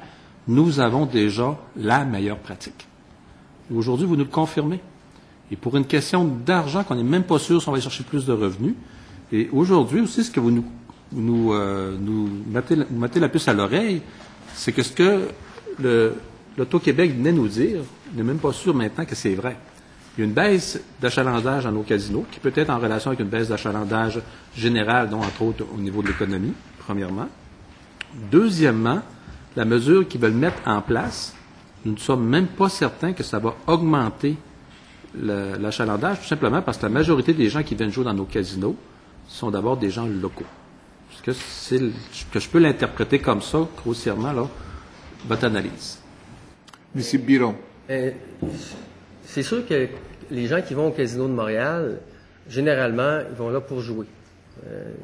Nous avons déjà la meilleure pratique. Aujourd'hui, vous nous le confirmez. Et pour une question d'argent, qu'on n'est même pas sûr si on va aller chercher plus de revenus. Et aujourd'hui aussi, ce que vous nous mettez la puce à l'oreille, c'est que ce que l'Auto-Québec venait nous dire, on n'est même pas sûr maintenant que c'est vrai. Il y a une baisse d'achalandage dans nos casinos, qui peut être en relation avec une baisse d'achalandage générale, dont entre autres au niveau de l'économie, premièrement. Deuxièmement, la mesure qu'ils veulent mettre en place, nous ne sommes même pas certains que ça va augmenter l'achalandage, tout simplement parce que la majorité des gens qui viennent jouer dans nos casinos sont d'abord des gens locaux. Est-ce que je peux l'interpréter comme ça, grossièrement, là, votre analyse? Monsieur Biron. C'est sûr que les gens qui vont au Casino de Montréal, généralement, ils vont là pour jouer.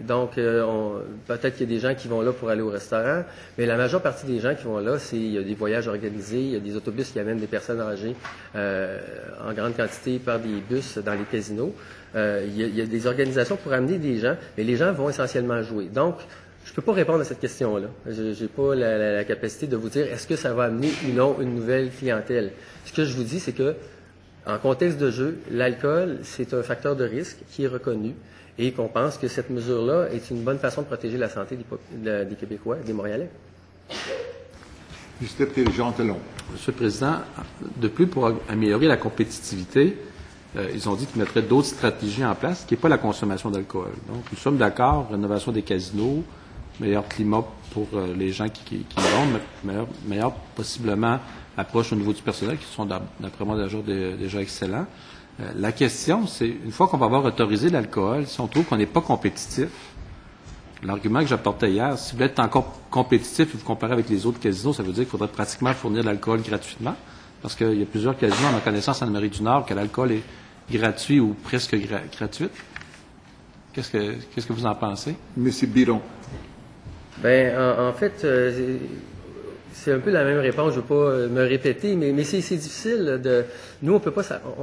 Donc, peut-être qu'il y a des gens qui vont là pour aller au restaurant, mais la majeure partie des gens qui vont là, il y a des voyages organisés, il y a des autobus qui amènent des personnes âgées en grande quantité par des bus dans les casinos. Il y a des organisations pour amener des gens, mais les gens vont essentiellement jouer. Donc, je ne peux pas répondre à cette question-là. Je n'ai pas la capacité de vous dire est-ce que ça va amener ou non une nouvelle clientèle. Ce que je vous dis, c'est que en contexte de jeu, l'alcool, c'est un facteur de risque qui est reconnu et qu'on pense que cette mesure-là est une bonne façon de protéger la santé des Québécois, des Montréalais. Monsieur Jean Talon. Monsieur le Président, de plus, pour améliorer la compétitivité, ils ont dit qu'ils mettraient d'autres stratégies en place, qui n'est pas la consommation d'alcool. Donc, nous sommes d'accord, rénovation des casinos, meilleur climat pour les gens qui vont, meilleur possiblement approche au niveau du personnel, qui sont, d'après moi, déjà excellents. La question, c'est, une fois qu'on va avoir autorisé l'alcool, si on trouve qu'on n'est pas compétitif, L'argument que j'apportais hier, si vous voulez être encore compétitif et vous comparez avec les autres casinos, ça veut dire qu'il faudrait pratiquement fournir de l'alcool gratuitement, parce qu'il y a plusieurs casinos, à ma connaissance, en Amérique du Nord, que l'alcool est gratuit ou presque gratuit. Qu'est-ce que vous en pensez? Monsieur Biron. Ben, en fait, c'est un peu la même réponse. Je ne veux pas me répéter, mais c'est difficile de. Nous,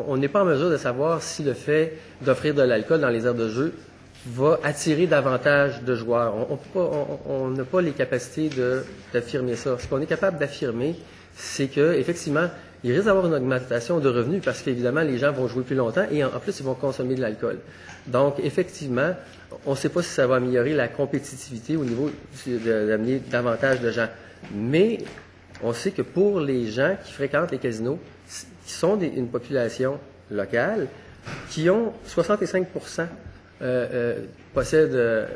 on n'est pas en mesure de savoir si le fait d'offrir de l'alcool dans les aires de jeu va attirer davantage de joueurs. On n'a pas les capacités d'affirmer ça. Ce qu'on est capable d'affirmer, c'est que effectivement, il risque d'avoir une augmentation de revenus parce qu'évidemment, les gens vont jouer plus longtemps et en plus, ils vont consommer de l'alcool. Donc, effectivement, on ne sait pas si ça va améliorer la compétitivité au niveau d'amener davantage de gens. Mais on sait que pour les gens qui fréquentent les casinos, qui sont une population locale, qui ont 65% possèdent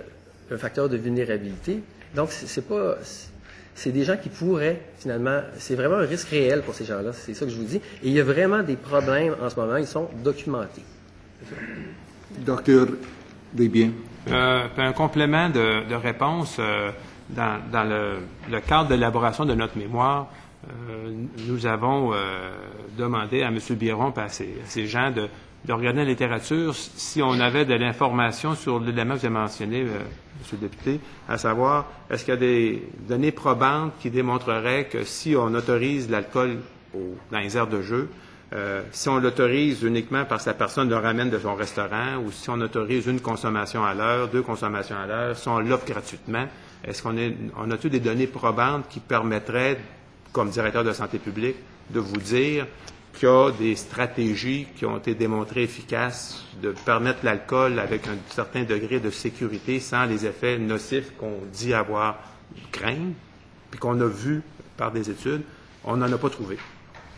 un facteur de vulnérabilité. Donc, c'est des gens qui pourraient, finalement, c'est vraiment un risque réel pour ces gens-là, c'est ça que je vous dis. Et il y a vraiment des problèmes en ce moment, ils sont documentés. Docteur Desbiens. Un complément de réponse. Dans le cadre de l'élaboration de notre mémoire, nous avons demandé à M. Biron et à ces gens de regarder la littérature si on avait de l'information sur l'élément que vous avez mentionné, M. le député, à savoir, est-ce qu'il y a des données probantes qui démontreraient que si on autorise l'alcool dans les aires de jeu, si on l'autorise uniquement parce que la personne le ramène de son restaurant ou si on autorise une consommation à l'heure, 2 consommations à l'heure, si on l'offre gratuitement, est-ce qu'on a-t-il des données probantes qui permettraient, comme directeur de santé publique, de vous dire qu'il y a des stratégies qui ont été démontrées efficaces de permettre l'alcool avec un certain degré de sécurité sans les effets nocifs qu'on dit avoir craindre, puis qu'on a vu par des études? On n'en a pas trouvé.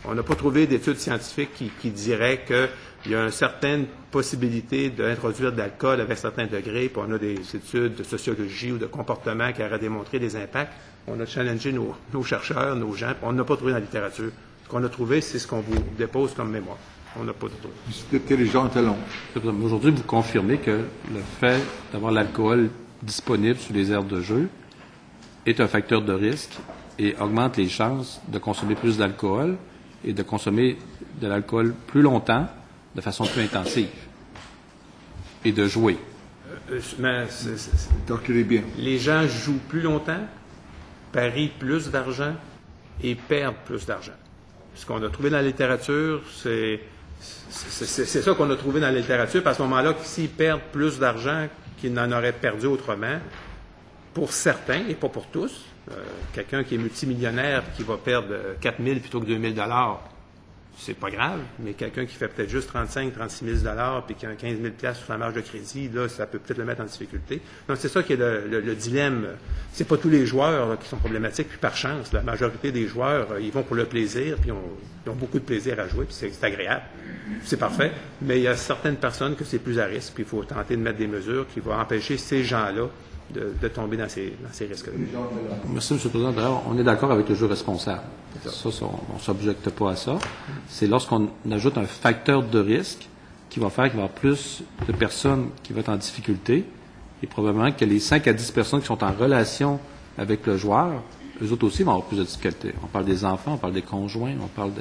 On n'a pas trouvé d'études scientifiques qui diraient qu'il y a une certaine possibilité d'introduire de l'alcool avec certains degrés, puis on a des études de sociologie ou de comportement qui auraient démontré des impacts. On a challengé nos chercheurs, nos gens, puis on n'a pas trouvé dans la littérature. Ce qu'on a trouvé, c'est ce qu'on vous dépose comme mémoire. On n'a pas trouvé. Monsieur Jean Talon. Aujourd'hui, vous confirmez que le fait d'avoir l'alcool disponible sur les aires de jeu est un facteur de risque et augmente les chances de consommer plus d'alcool et de consommer de l'alcool plus longtemps, de façon plus intensive, et de jouer. Docteur Desbiens. Les gens jouent plus longtemps, parient plus d'argent et perdent plus d'argent. Ce qu'on a trouvé dans la littérature, c'est ça qu'on a trouvé dans la littérature, parce qu'à ce moment-là, s'ils perdent plus d'argent qu'ils n'en auraient perdu autrement, pour certains, et pas pour tous, quelqu'un qui est multimillionnaire qui va perdre 4 000 plutôt que 2 000 $, c'est pas grave, mais quelqu'un qui fait peut-être juste 35 36 000 $ puis qui a 15 000 $ sur sa marge de crédit, là, ça peut peut-être le mettre en difficulté. Donc, c'est ça qui est le dilemme. C'est pas tous les joueurs là, qui sont problématiques, puis par chance, la majorité des joueurs, ils vont pour le plaisir, puis ils ont beaucoup de plaisir à jouer, puis c'est agréable. C'est parfait, mais il y a certaines personnes que c'est plus à risque, puis il faut tenter de mettre des mesures qui vont empêcher ces gens-là de tomber dans ces risques-là. Merci, M. le Président. D'ailleurs, on est d'accord avec le jeu responsable. Ça, on ne s'objecte pas à ça. C'est lorsqu'on ajoute un facteur de risque qui va faire qu'il va y avoir plus de personnes qui vont être en difficulté et probablement que les 5 à 10 personnes qui sont en relation avec le joueur, eux autres aussi vont avoir plus de difficultés. On parle des enfants, on parle des conjoints, on parle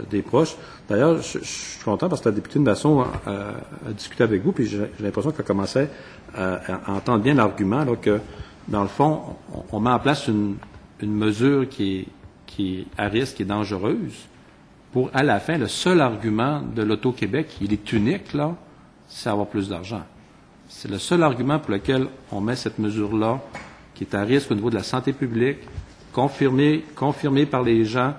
des proches. D'ailleurs, je suis content parce que la députée de Masson a discuté avec vous, puis j'ai l'impression qu'elle commençait à entendre bien l'argument, là, que, dans le fond, on met en place une mesure qui est à risque, qui est dangereuse, pour, à la fin, le seul argument de l'Auto-Québec, il est unique, là, c'est avoir plus d'argent. C'est le seul argument pour lequel on met cette mesure-là, qui est à risque au niveau de la santé publique, confirmée par les gens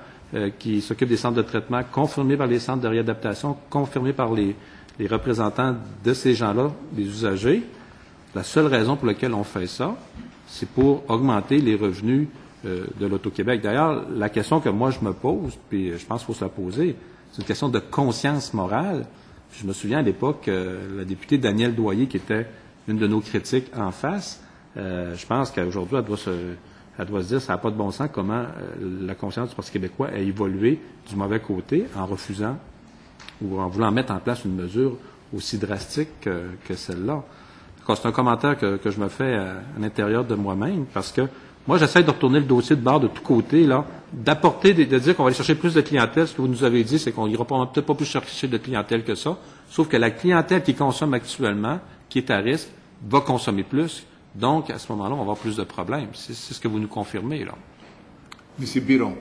qui s'occupent des centres de traitement, confirmée par les centres de réadaptation, confirmée par les représentants de ces gens-là, les usagers. La seule raison pour laquelle on fait ça, c'est pour augmenter les revenus de l'Auto-Québec. D'ailleurs, la question que moi je me pose, puis je pense qu'il faut se la poser, c'est une question de conscience morale. Je me souviens à l'époque, la députée Danielle Doyer, qui était une de nos critiques en face, je pense qu'aujourd'hui, elle doit se dire, ça n'a pas de bon sens comment la conscience du Parti québécois a évolué du mauvais côté en refusant ou en voulant mettre en place une mesure aussi drastique que celle-là. C'est un commentaire que je me fais à l'intérieur de moi-même, parce que moi, j'essaie de retourner le dossier de bord de tous côtés, là, de dire qu'on va aller chercher plus de clientèle. Ce que vous nous avez dit, c'est qu'on n'ira peut-être pas plus chercher de clientèle que ça, sauf que la clientèle qui consomme actuellement, qui est à risque, va consommer plus. Donc, à ce moment-là, on va avoir plus de problèmes. C'est ce que vous nous confirmez, là. Monsieur Biron.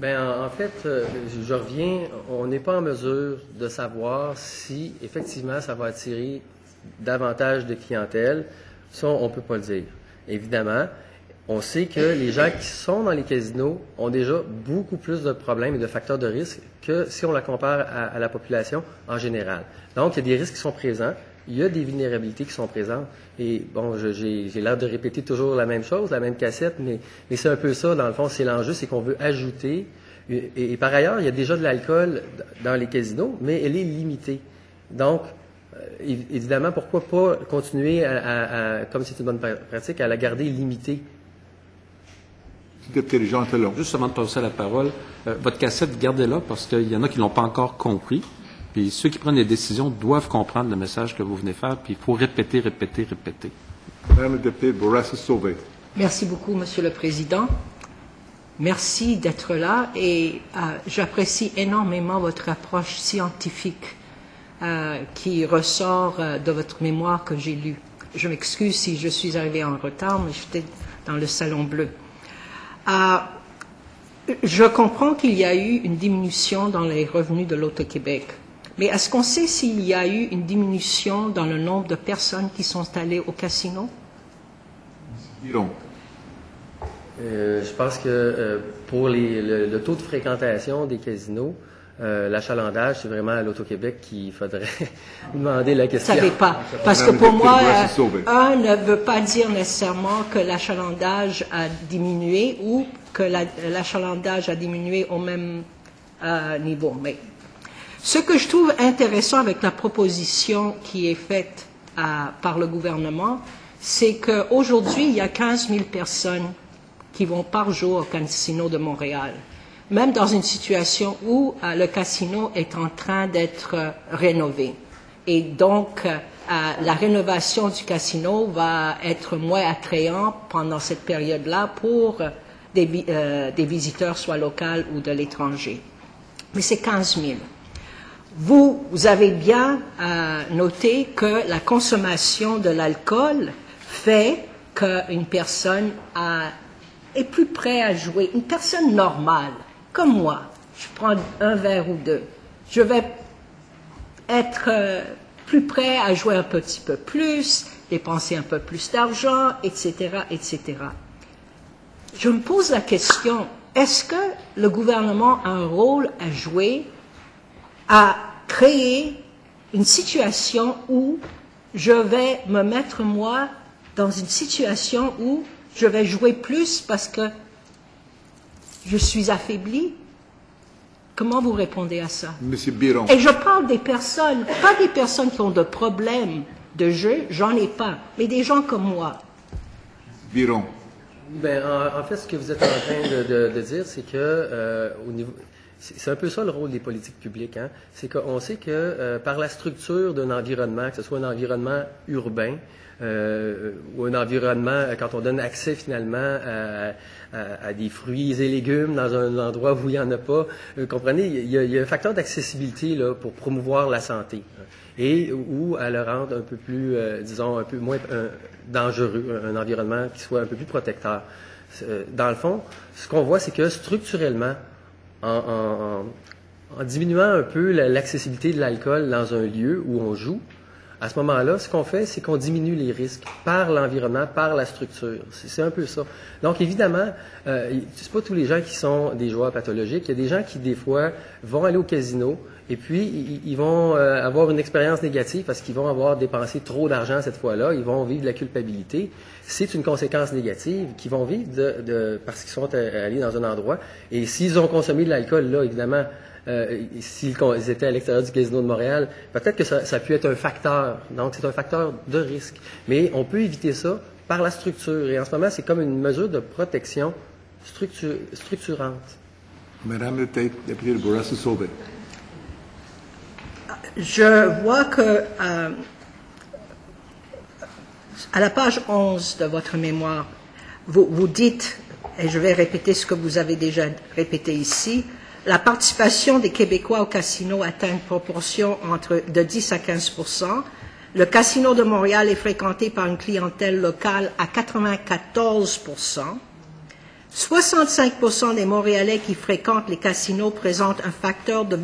Ben, en fait, je reviens, on n'est pas en mesure de savoir si, effectivement, ça va attirer davantage de clientèle. Ça, on ne peut pas le dire. Évidemment, on sait que les gens qui sont dans les casinos ont déjà beaucoup plus de problèmes et de facteurs de risque que si on la compare à la population en général. Donc, il y a des risques qui sont présents, il y a des vulnérabilités qui sont présentes. Et bon, j'ai l'air de répéter toujours la même chose, la même cassette, mais c'est un peu ça, dans le fond, c'est l'enjeu, c'est qu'on veut ajouter. Et par ailleurs, il y a déjà de l'alcool dans les casinos, mais elle est limitée. Donc, évidemment, pourquoi pas continuer comme c'est une bonne pratique, à la garder limitée? Député Jean Talon. Juste avant de passer la parole, votre cassette, gardez-la parce qu'il y en a qui ne l'ont pas encore compris. Puis ceux qui prennent les décisions doivent comprendre le message que vous venez faire. Puis il faut répéter, répéter, répéter. Madame la députée Bourassa-Sauvé. Merci beaucoup, Monsieur le Président. Merci d'être là et j'apprécie énormément votre approche scientifique qui ressort de votre mémoire que j'ai lue. Je m'excuse si je suis arrivée en retard, mais j'étais dans le Salon Bleu. Je comprends qu'il y a eu une diminution dans les revenus de l'Auto-Québec, mais est-ce qu'on sait s'il y a eu une diminution dans le nombre de personnes qui sont allées au casino? Biron. Je pense que pour le taux de fréquentation des casinos, l'achalandage, c'est vraiment à l'Auto-Québec qu'il faudrait demander la question. Je ne savais pas. Parce que pour moi, un ne veut pas dire nécessairement que l'achalandage a diminué ou que l'achalandage a diminué au même niveau. Mais ce que je trouve intéressant avec la proposition qui est faite par le gouvernement, c'est qu'aujourd'hui, il y a 15 000 personnes qui vont par jour au casino de Montréal. Même dans une situation où le casino est en train d'être rénové. Et donc, la rénovation du casino va être moins attrayante pendant cette période-là pour des visiteurs, soit locaux ou de l'étranger. Mais c'est 15 000. Vous avez bien noté que la consommation de l'alcool fait qu'une personne est plus prête à jouer. Une personne normale, comme moi, je prends un verre ou deux, je vais être plus prêt à jouer un petit peu plus, dépenser un peu plus d'argent, etc., etc. Je me pose la question, est-ce que le gouvernement a un rôle à jouer à créer une situation où je vais me mettre, moi, dans une situation où je vais jouer plus parce que je suis affaibli? Comment vous répondez à ça? Monsieur Biron. Et je parle des personnes, pas des personnes qui ont de problèmes de jeu, j'en ai pas, mais des gens comme moi. Biron. Ben, en fait, ce que vous êtes en train de dire, c'est que au niveau, c'est un peu ça le rôle des politiques publiques. Hein? C'est qu'on sait que par la structure d'un environnement, que ce soit un environnement urbain ou un environnement, quand on donne accès finalement à des fruits et légumes dans un endroit où il n'y en a pas, comprenez, il y a un facteur d'accessibilité là pour promouvoir la santé et ou à le rendre un peu plus, disons, un peu moins dangereux, un environnement qui soit un peu plus protecteur. Dans le fond, ce qu'on voit, c'est que structurellement, en diminuant un peu l'accessibilité de l'alcool dans un lieu où on joue, à ce moment-là, ce qu'on fait, c'est qu'on diminue les risques par l'environnement, par la structure. C'est un peu ça. Donc, évidemment, c'est pas tous les gens qui sont des joueurs pathologiques. Il y a des gens qui, des fois, vont aller au casino et puis ils vont avoir une expérience négative parce qu'ils vont avoir dépensé trop d'argent cette fois-là. Ils vont vivre de la culpabilité. C'est une conséquence négative qu'ils vont vivre parce qu'ils sont allés dans un endroit. Et s'ils ont consommé de l'alcool, là, évidemment, s'ils étaient à l'extérieur du casino de Montréal, peut-être que ça a pu être un facteur. Donc, c'est un facteur de risque. Mais on peut éviter ça par la structure. Et en ce moment, c'est comme une mesure de protection structurante. Madame la députée de Bourassa-Sauvé. Je vois que à la page 11 de votre mémoire, vous dites, et je vais répéter ce que vous avez déjà répété ici, la participation des Québécois au casino atteint une proportion de 10 à 15%. Le casino de Montréal est fréquenté par une clientèle locale à 94%. 65% des Montréalais qui fréquentent les casinos présentent un facteur de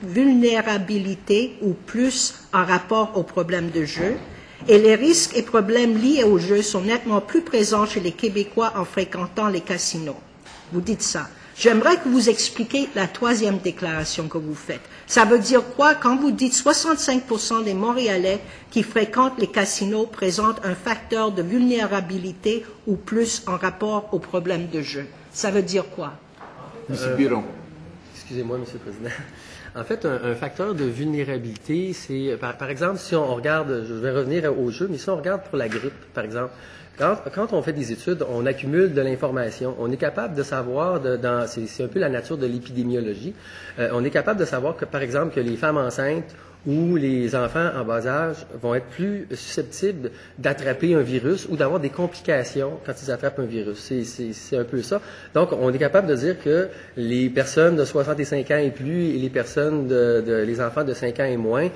vulnérabilité ou plus en rapport aux problèmes de jeu. Et les risques et problèmes liés au jeu sont nettement plus présents chez les Québécois en fréquentant les casinos. Vous dites ça. J'aimerais que vous expliquiez la troisième déclaration que vous faites. Ça veut dire quoi quand vous dites 65% des Montréalais qui fréquentent les casinos présentent un facteur de vulnérabilité ou plus en rapport aux problèmes de jeu? Ça veut dire quoi? Monsieur Biron. Excusez-moi, Monsieur le Président. En fait, un facteur de vulnérabilité, c'est, par exemple, si on regarde, je vais revenir au jeu, mais si on regarde pour la grippe, par exemple, quand on fait des études, on accumule de l'information. On est capable de savoir, c'est un peu la nature de l'épidémiologie, on est capable de savoir que, par exemple, que les femmes enceintes où les enfants en bas âge vont être plus susceptibles d'attraper un virus ou d'avoir des complications quand ils attrapent un virus. C'est un peu ça. Donc, on est capable de dire que les personnes de 65 ans et plus et les personnes les enfants de 5 ans et moins,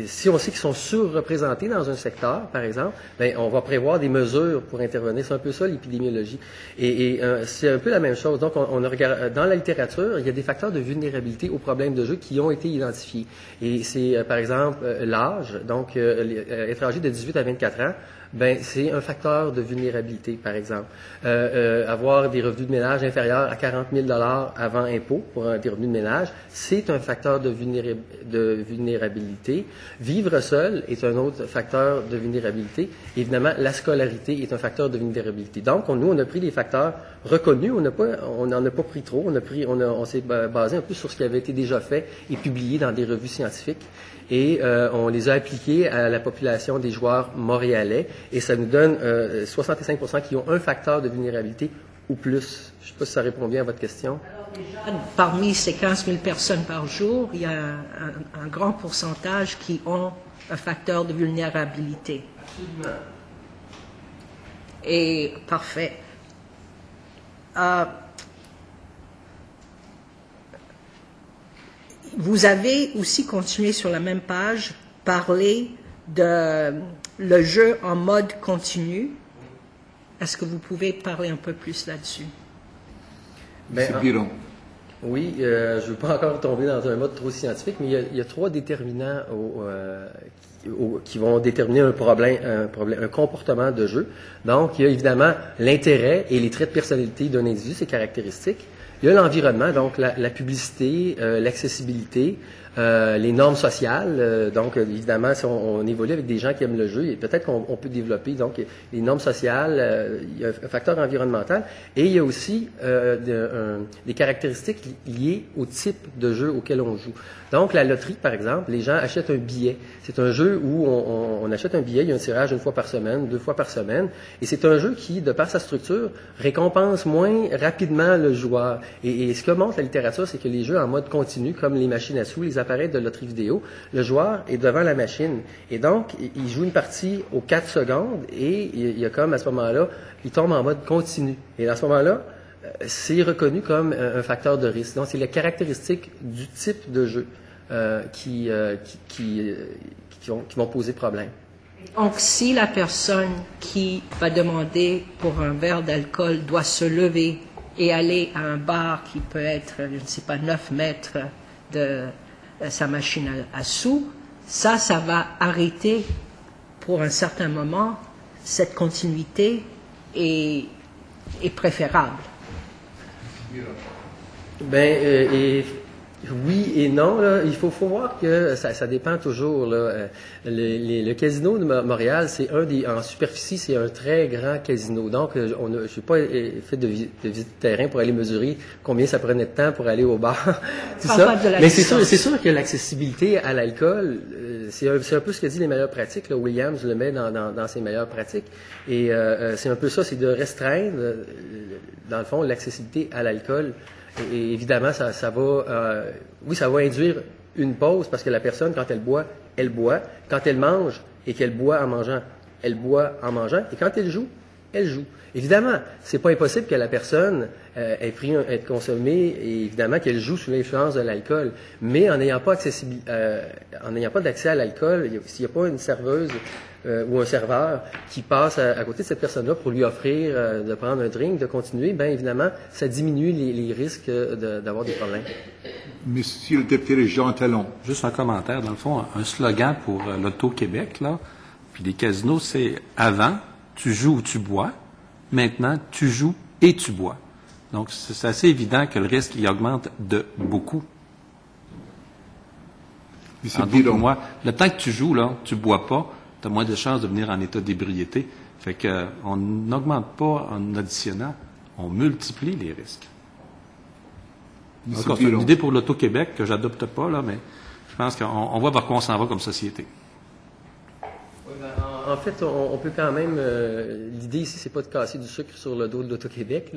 si on sait qu'ils sont surreprésentés dans un secteur, par exemple, ben, on va prévoir des mesures pour intervenir. C'est un peu ça, l'épidémiologie. Et c'est un peu la même chose. Donc, on a regardé, dans la littérature, il y a des facteurs de vulnérabilité aux problèmes de jeu qui ont été identifiés. Et c'est, par exemple, l'âge. Donc, être âgé de 18 à 24 ans, ben c'est un facteur de vulnérabilité, par exemple. Avoir des revenus de ménage inférieurs à 40 000 $ avant impôt pour des revenus de ménage, c'est un facteur de vulnérabilité. Vivre seul est un autre facteur de vulnérabilité. Évidemment, la scolarité est un facteur de vulnérabilité. Donc, nous, on a pris des facteurs reconnus, on n'en a pas pris trop, on s'est basé un peu sur ce qui avait été déjà fait et publié dans des revues scientifiques. Et on les a appliqués à la population des joueurs montréalais et ça nous donne 65% qui ont un facteur de vulnérabilité ou plus. Je ne sais pas si ça répond bien à votre question. Alors déjà, parmi ces 15 000 personnes par jour, il y a un grand pourcentage qui ont un facteur de vulnérabilité. Absolument. Et parfait. Vous avez aussi continué sur la même page, parler de le jeu en mode continu. Est-ce que vous pouvez parler un peu plus là-dessus? Monsieur Biron. Oui, je ne veux pas encore tomber dans un mode trop scientifique, mais il y a 3 déterminants qui vont déterminer un comportement de jeu. Donc, il y a évidemment l'intérêt et les traits de personnalité d'un individu, ses caractéristiques. Il y a l'environnement, donc la publicité, l'accessibilité, les normes sociales. Donc, évidemment, si on évolue avec des gens qui aiment le jeu, peut-être qu'on peut développer donc les normes sociales, il y a un facteur environnemental, et il y a aussi des caractéristiques liées au type de jeu auquel on joue. Donc, la loterie, par exemple, les gens achètent un billet. C'est un jeu où on achète un billet, il y a un tirage 1 fois par semaine, 2 fois par semaine, et c'est un jeu qui, de par sa structure, récompense moins rapidement le joueur. Et ce que montre la littérature, c'est que les jeux en mode continu, comme les machines à sous, les appareils de loterie vidéo, le joueur est devant la machine. Et donc, il joue une partie aux 4 secondes, et il y a comme, à ce moment-là, il tombe en mode continu. Et à ce moment-là, c'est reconnu comme un facteur de risque. Donc, c'est les caractéristiques du type de jeu qui vont poser problème. Donc, si la personne qui va demander pour un verre d'alcool doit se lever et aller à un bar qui peut être, je ne sais pas, 9 mètres de sa machine à sous, ça va arrêter pour un certain moment. Cette continuité est préférable. Oui et non. Là. Il faut voir que ça dépend toujours. Là. Le casino de Montréal, en superficie, c'est un très grand casino. Donc, je n'ai pas fait de visite de terrain pour aller mesurer combien ça prenait de temps pour aller au bar. Tout ça. Mais c'est sûr que l'accessibilité à l'alcool, c'est un peu ce que dit les meilleures pratiques. Là. Williams le met dans ses meilleures pratiques. Et c'est un peu ça, c'est de restreindre, dans le fond, l'accessibilité à l'alcool. Et évidemment, ça va induire une pause parce que la personne, quand elle boit. Quand elle mange et qu'elle boit en mangeant elle boit en mangeant, et quand elle joue, elle joue. Évidemment, c'est pas impossible que la personne ait consommée, et évidemment qu'elle joue sous l'influence de l'alcool, mais en n'ayant pas d'accès à l'alcool, s'il n'y a pas une serveuse ou un serveur qui passe à côté de cette personne-là pour lui offrir de prendre un drink, de continuer, bien évidemment, ça diminue les risques d'avoir des problèmes. Monsieur le député Jean Talon. Juste un commentaire. Dans le fond, un slogan pour l'Auto-Québec, là, puis les casinos, c'est « Avant, tu joues ou tu bois. Maintenant, tu joues et tu bois. » Donc, c'est assez évident que le risque, il augmente de beaucoup. Monsieur Biron. Moi, le temps que tu joues, là, tu bois pas, tu as moins de chances de venir en état d'ébriété. Fait que on n'augmente pas en additionnant, on multiplie les risques. Encore, c'est une idée pour l'Auto-Québec que j'adopte pas, là, mais je pense qu'on voit vers quoi on s'en va comme société. En fait, on peut quand même... l'idée ici, c'est pas de casser du sucre sur le dos de l'Auto-Québec.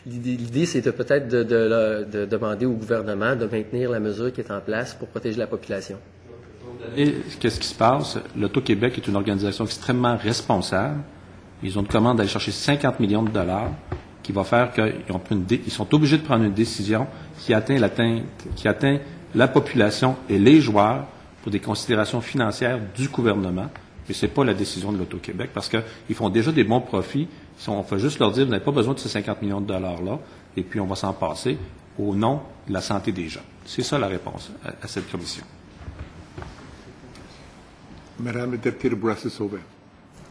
L'idée, c'est peut-être de demander au gouvernement de maintenir la mesure qui est en place pour protéger la population. Et qu'est-ce qui se passe? L'Auto-Québec est une organisation extrêmement responsable. Ils ont une commande d'aller chercher 50 millions de dollars qui va faire qu'ils sont obligés de prendre une décision qui atteint la population et les joueurs pour des considérations financières du gouvernement. Et ce n'est pas la décision de l'Auto-Québec parce qu'ils font déjà des bons profits. On fait juste leur dire, vous n'avez pas besoin de ces 50 millions de dollars-là, et puis on va s'en passer au nom de la santé des gens. C'est ça la réponse à cette commission. Madame le député de Brassus-Aubert.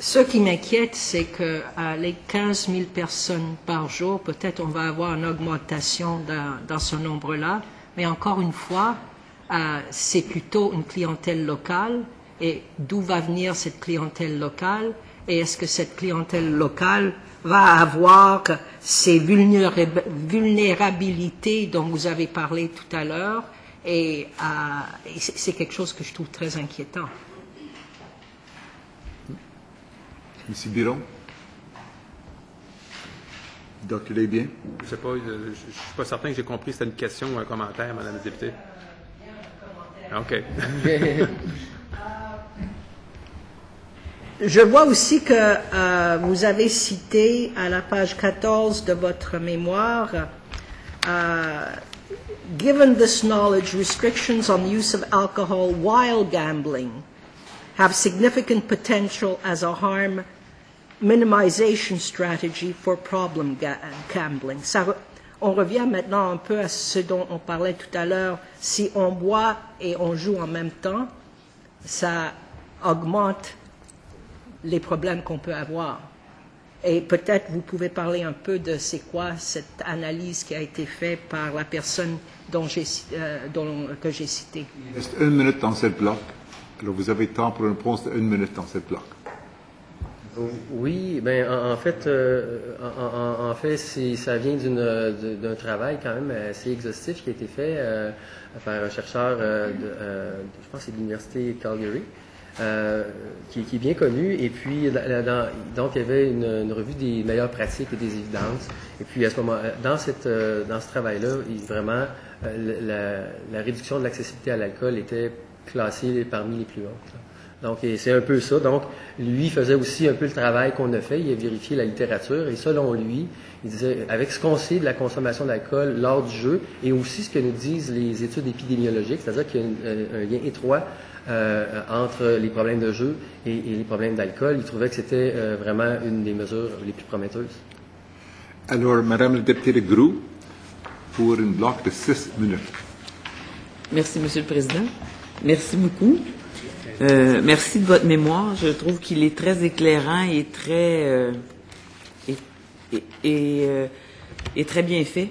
Ce qui m'inquiète, c'est que les 15 000 personnes par jour, peut-être on va avoir une augmentation dans ce nombre-là, mais encore une fois, c'est plutôt une clientèle locale. Et d'où va venir cette clientèle locale? Et est-ce que cette clientèle locale va avoir ces vulnérabilités dont vous avez parlé tout à l'heure? Et c'est quelque chose que je trouve très inquiétant. Monsieur Biron. Dr. Desbiens. Je ne suis pas certain que j'ai compris si c'était une question ou un commentaire, Madame la députée. OK. Je vois aussi que vous avez cité à la page 14 de votre mémoire, given this knowledge, restrictions on the use of alcohol while gambling have significant potential as a harm minimization strategy for problem gambling. On revient maintenant un peu à ce dont on parlait tout à l'heure. Si on boit et on joue en même temps, ça augmente les problèmes qu'on peut avoir. Et peut-être vous pouvez parler un peu de c'est quoi cette analyse qui a été faite par la personne que j'ai citée. Il reste 1 minute dans cette bloc. Alors vous avez temps pour une réponse de 1 minute dans cette bloc. Oui, ben en fait, ça vient d'un travail quand même assez exhaustif qui a été fait par un chercheur je pense que c'est de l'université Calgary. Qui est bien connu, et puis donc il y avait une revue des meilleures pratiques et des évidences, et puis à ce moment, dans ce travail-là, vraiment la réduction de l'accessibilité à l'alcool était classée parmi les plus hautes. Donc c'est un peu ça. Donc lui faisait aussi un peu le travail qu'on a fait, il a vérifié la littérature, et selon lui, il disait avec ce qu'on sait de la consommation d'alcool lors du jeu, et aussi ce que nous disent les études épidémiologiques, c'est-à-dire qu'il y a un lien étroit entre les problèmes de jeu et les problèmes d'alcool. Il trouvait que c'était vraiment une des mesures les plus prometteuses. Alors, Madame la députée de Groux, pour une bloc de 6 minutes. Merci, Monsieur le Président. Merci beaucoup. Merci de votre mémoire. Je trouve qu'il est très éclairant et très et très bien fait.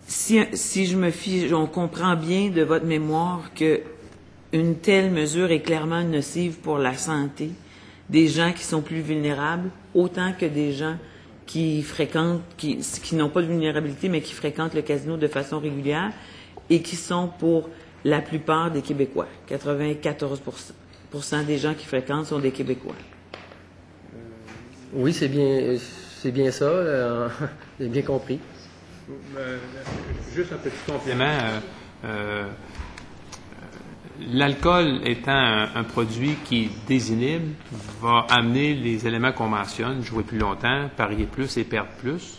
Si je me fie, on comprend bien de votre mémoire que une telle mesure est clairement nocive pour la santé des gens qui sont plus vulnérables, autant que des gens qui fréquentent, qui n'ont pas de vulnérabilité, mais qui fréquentent le casino de façon régulière et qui sont pour la plupart des Québécois. 94% des gens qui fréquentent sont des Québécois. Oui, c'est bien ça. J'ai bien compris. Juste un petit complément. L'alcool étant un produit qui désinhibe, va amener les éléments qu'on mentionne, jouer plus longtemps, parier plus et perdre plus.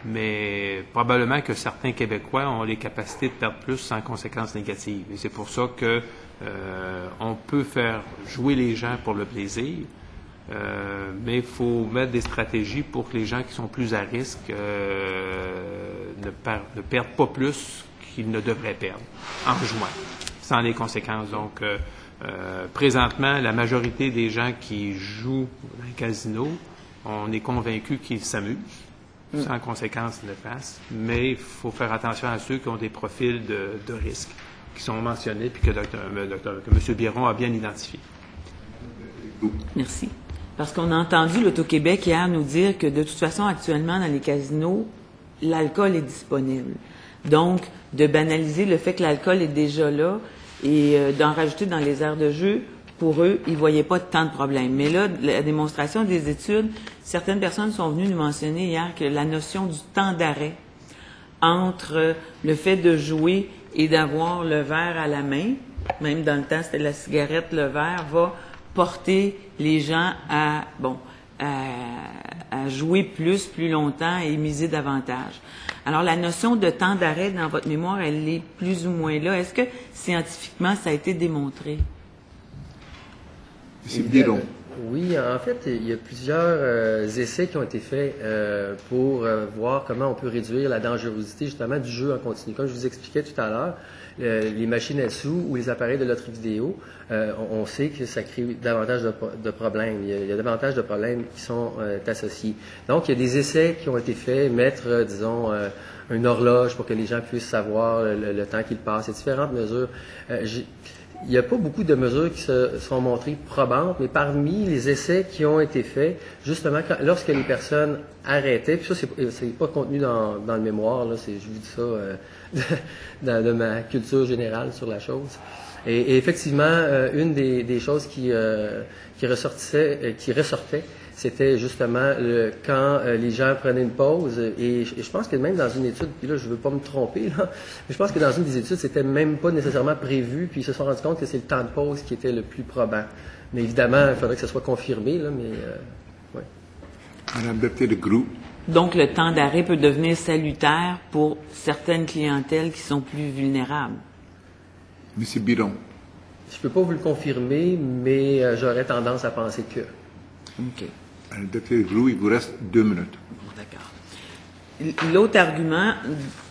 Mais probablement que certains Québécois ont les capacités de perdre plus sans conséquences négatives. Et c'est pour ça que on peut faire jouer les gens pour le plaisir, mais il faut mettre des stratégies pour que les gens qui sont plus à risque ne perdent pas plus qu'ils ne devraient perdre en jouant, sans les conséquences. Donc, présentement, la majorité des gens qui jouent dans les casinos, on est convaincu qu'ils s'amusent, sans conséquences néfastes, mais il faut faire attention à ceux qui ont des profils de risque, qui sont mentionnés, puis que M. Biron a bien identifié. Merci. Parce qu'on a entendu l'Auto-Québec hier nous dire que de toute façon, actuellement, dans les casinos, l'alcool est disponible. Donc, de banaliser le fait que l'alcool est déjà là et d'en rajouter dans les aires de jeu, pour eux, ils ne voyaient pas tant de problèmes. Mais là, la démonstration des études, certaines personnes sont venues nous mentionner hier que la notion du temps d'arrêt entre le fait de jouer et d'avoir le verre à la main, même dans le temps c'était la cigarette, le verre, va porter les gens à jouer plus longtemps et miser davantage. Alors, la notion de temps d'arrêt dans votre mémoire, elle est plus ou moins là. Est-ce que scientifiquement, ça a été démontré? M. Biron. Oui, en fait, il y a plusieurs essais qui ont été faits pour voir comment on peut réduire la dangerosité justement du jeu en continu. Comme je vous expliquais tout à l'heure, les machines à sous ou les appareils de loterie vidéo, on sait que ça crée davantage de problèmes. Il y a davantage de problèmes qui sont associés. Donc, il y a des essais qui ont été faits, mettre, disons, une horloge pour que les gens puissent savoir le temps qu'ils passent. Il y a différentes mesures. Il n'y a pas beaucoup de mesures qui se sont montrées probantes, mais parmi les essais qui ont été faits, justement, lorsque les personnes arrêtaient, puis ça, c'est pas contenu dans le mémoire, là, je vous dis ça de ma culture générale sur la chose. Et effectivement, une des choses qui ressortait, c'était justement quand les gens prenaient une pause, et je pense que même dans une étude, puis là je veux pas me tromper, là, mais je pense que dans une des études, c'était même pas nécessairement prévu, puis ils se sont rendus compte que c'est le temps de pause qui était le plus probant. Mais évidemment, il faudrait que ça soit confirmé, là, mais ouais. Madame Députée de Groux. Donc, le temps d'arrêt peut devenir salutaire pour certaines clientèles qui sont plus vulnérables. M. Biron. Je peux pas vous le confirmer, mais j'aurais tendance à penser que. OK. Madame Députée de Groux, il vous reste 2 minutes. D'accord. L'autre argument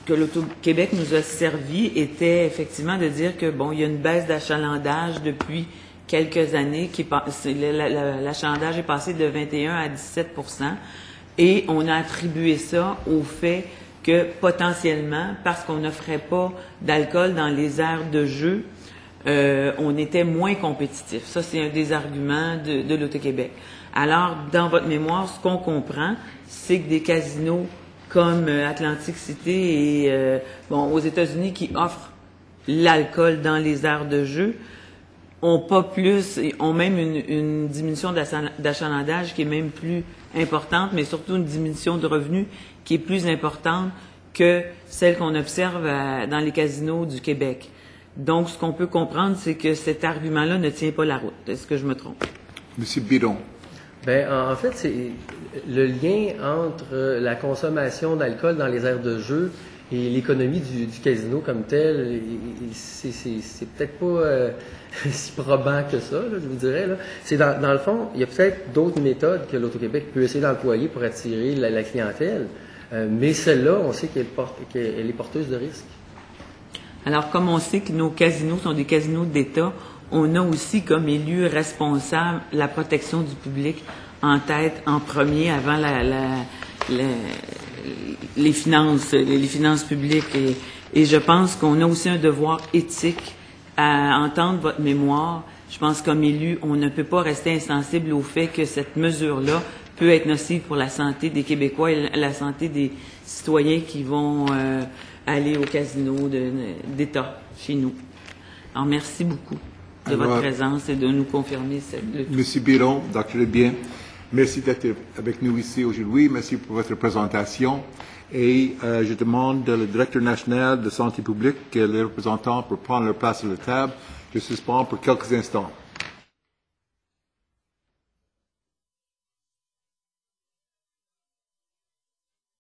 que l'Auto-Québec nous a servi était effectivement de dire que, bon, il y a une baisse d'achalandage depuis quelques années. L'achalandage est passé de 21 à 17%. Et on a attribué ça au fait que potentiellement, parce qu'on n'offrait pas d'alcool dans les aires de jeu, on était moins compétitif. Ça, c'est un des arguments de l'Auto-Québec. Alors, dans votre mémoire, ce qu'on comprend, c'est que des casinos comme Atlantic City et aux États-Unis qui offrent l'alcool dans les aires de jeu ont même une diminution d'achalandage qui est même plus importante, mais surtout une diminution de revenus qui est plus importante que celle qu'on observe dans les casinos du Québec. Donc, ce qu'on peut comprendre, c'est que cet argument-là ne tient pas la route. Est-ce que je me trompe? M. Biron. En fait, c'est le lien entre la consommation d'alcool dans les aires de jeu et l'économie du casino comme tel, c'est peut-être pas si probant que ça, là, je vous dirais. Là. C'est dans le fond, il y a peut-être d'autres méthodes que l'Auto-Québec peut essayer d'employer pour attirer la clientèle, mais celle-là, on sait qu'elle est porteuse de risques. Alors, comme on sait que nos casinos sont des casinos d'État, on a aussi comme élu responsable la protection du public en tête, en premier, avant les finances publiques. Et je pense qu'on a aussi un devoir éthique à entendre votre mémoire. Je pense comme élu, on ne peut pas rester insensible au fait que cette mesure-là peut être nocive pour la santé des Québécois et la santé des citoyens qui vont aller au casino d'État chez nous. Alors, merci beaucoup de votre présence et de nous confirmer M. Biron, Dr. Lebien, merci d'être avec nous ici aujourd'hui. Merci pour votre présentation. Et je demande le directeur national de santé publique et les représentants pour prendre leur place à la table. Je suspends pour quelques instants.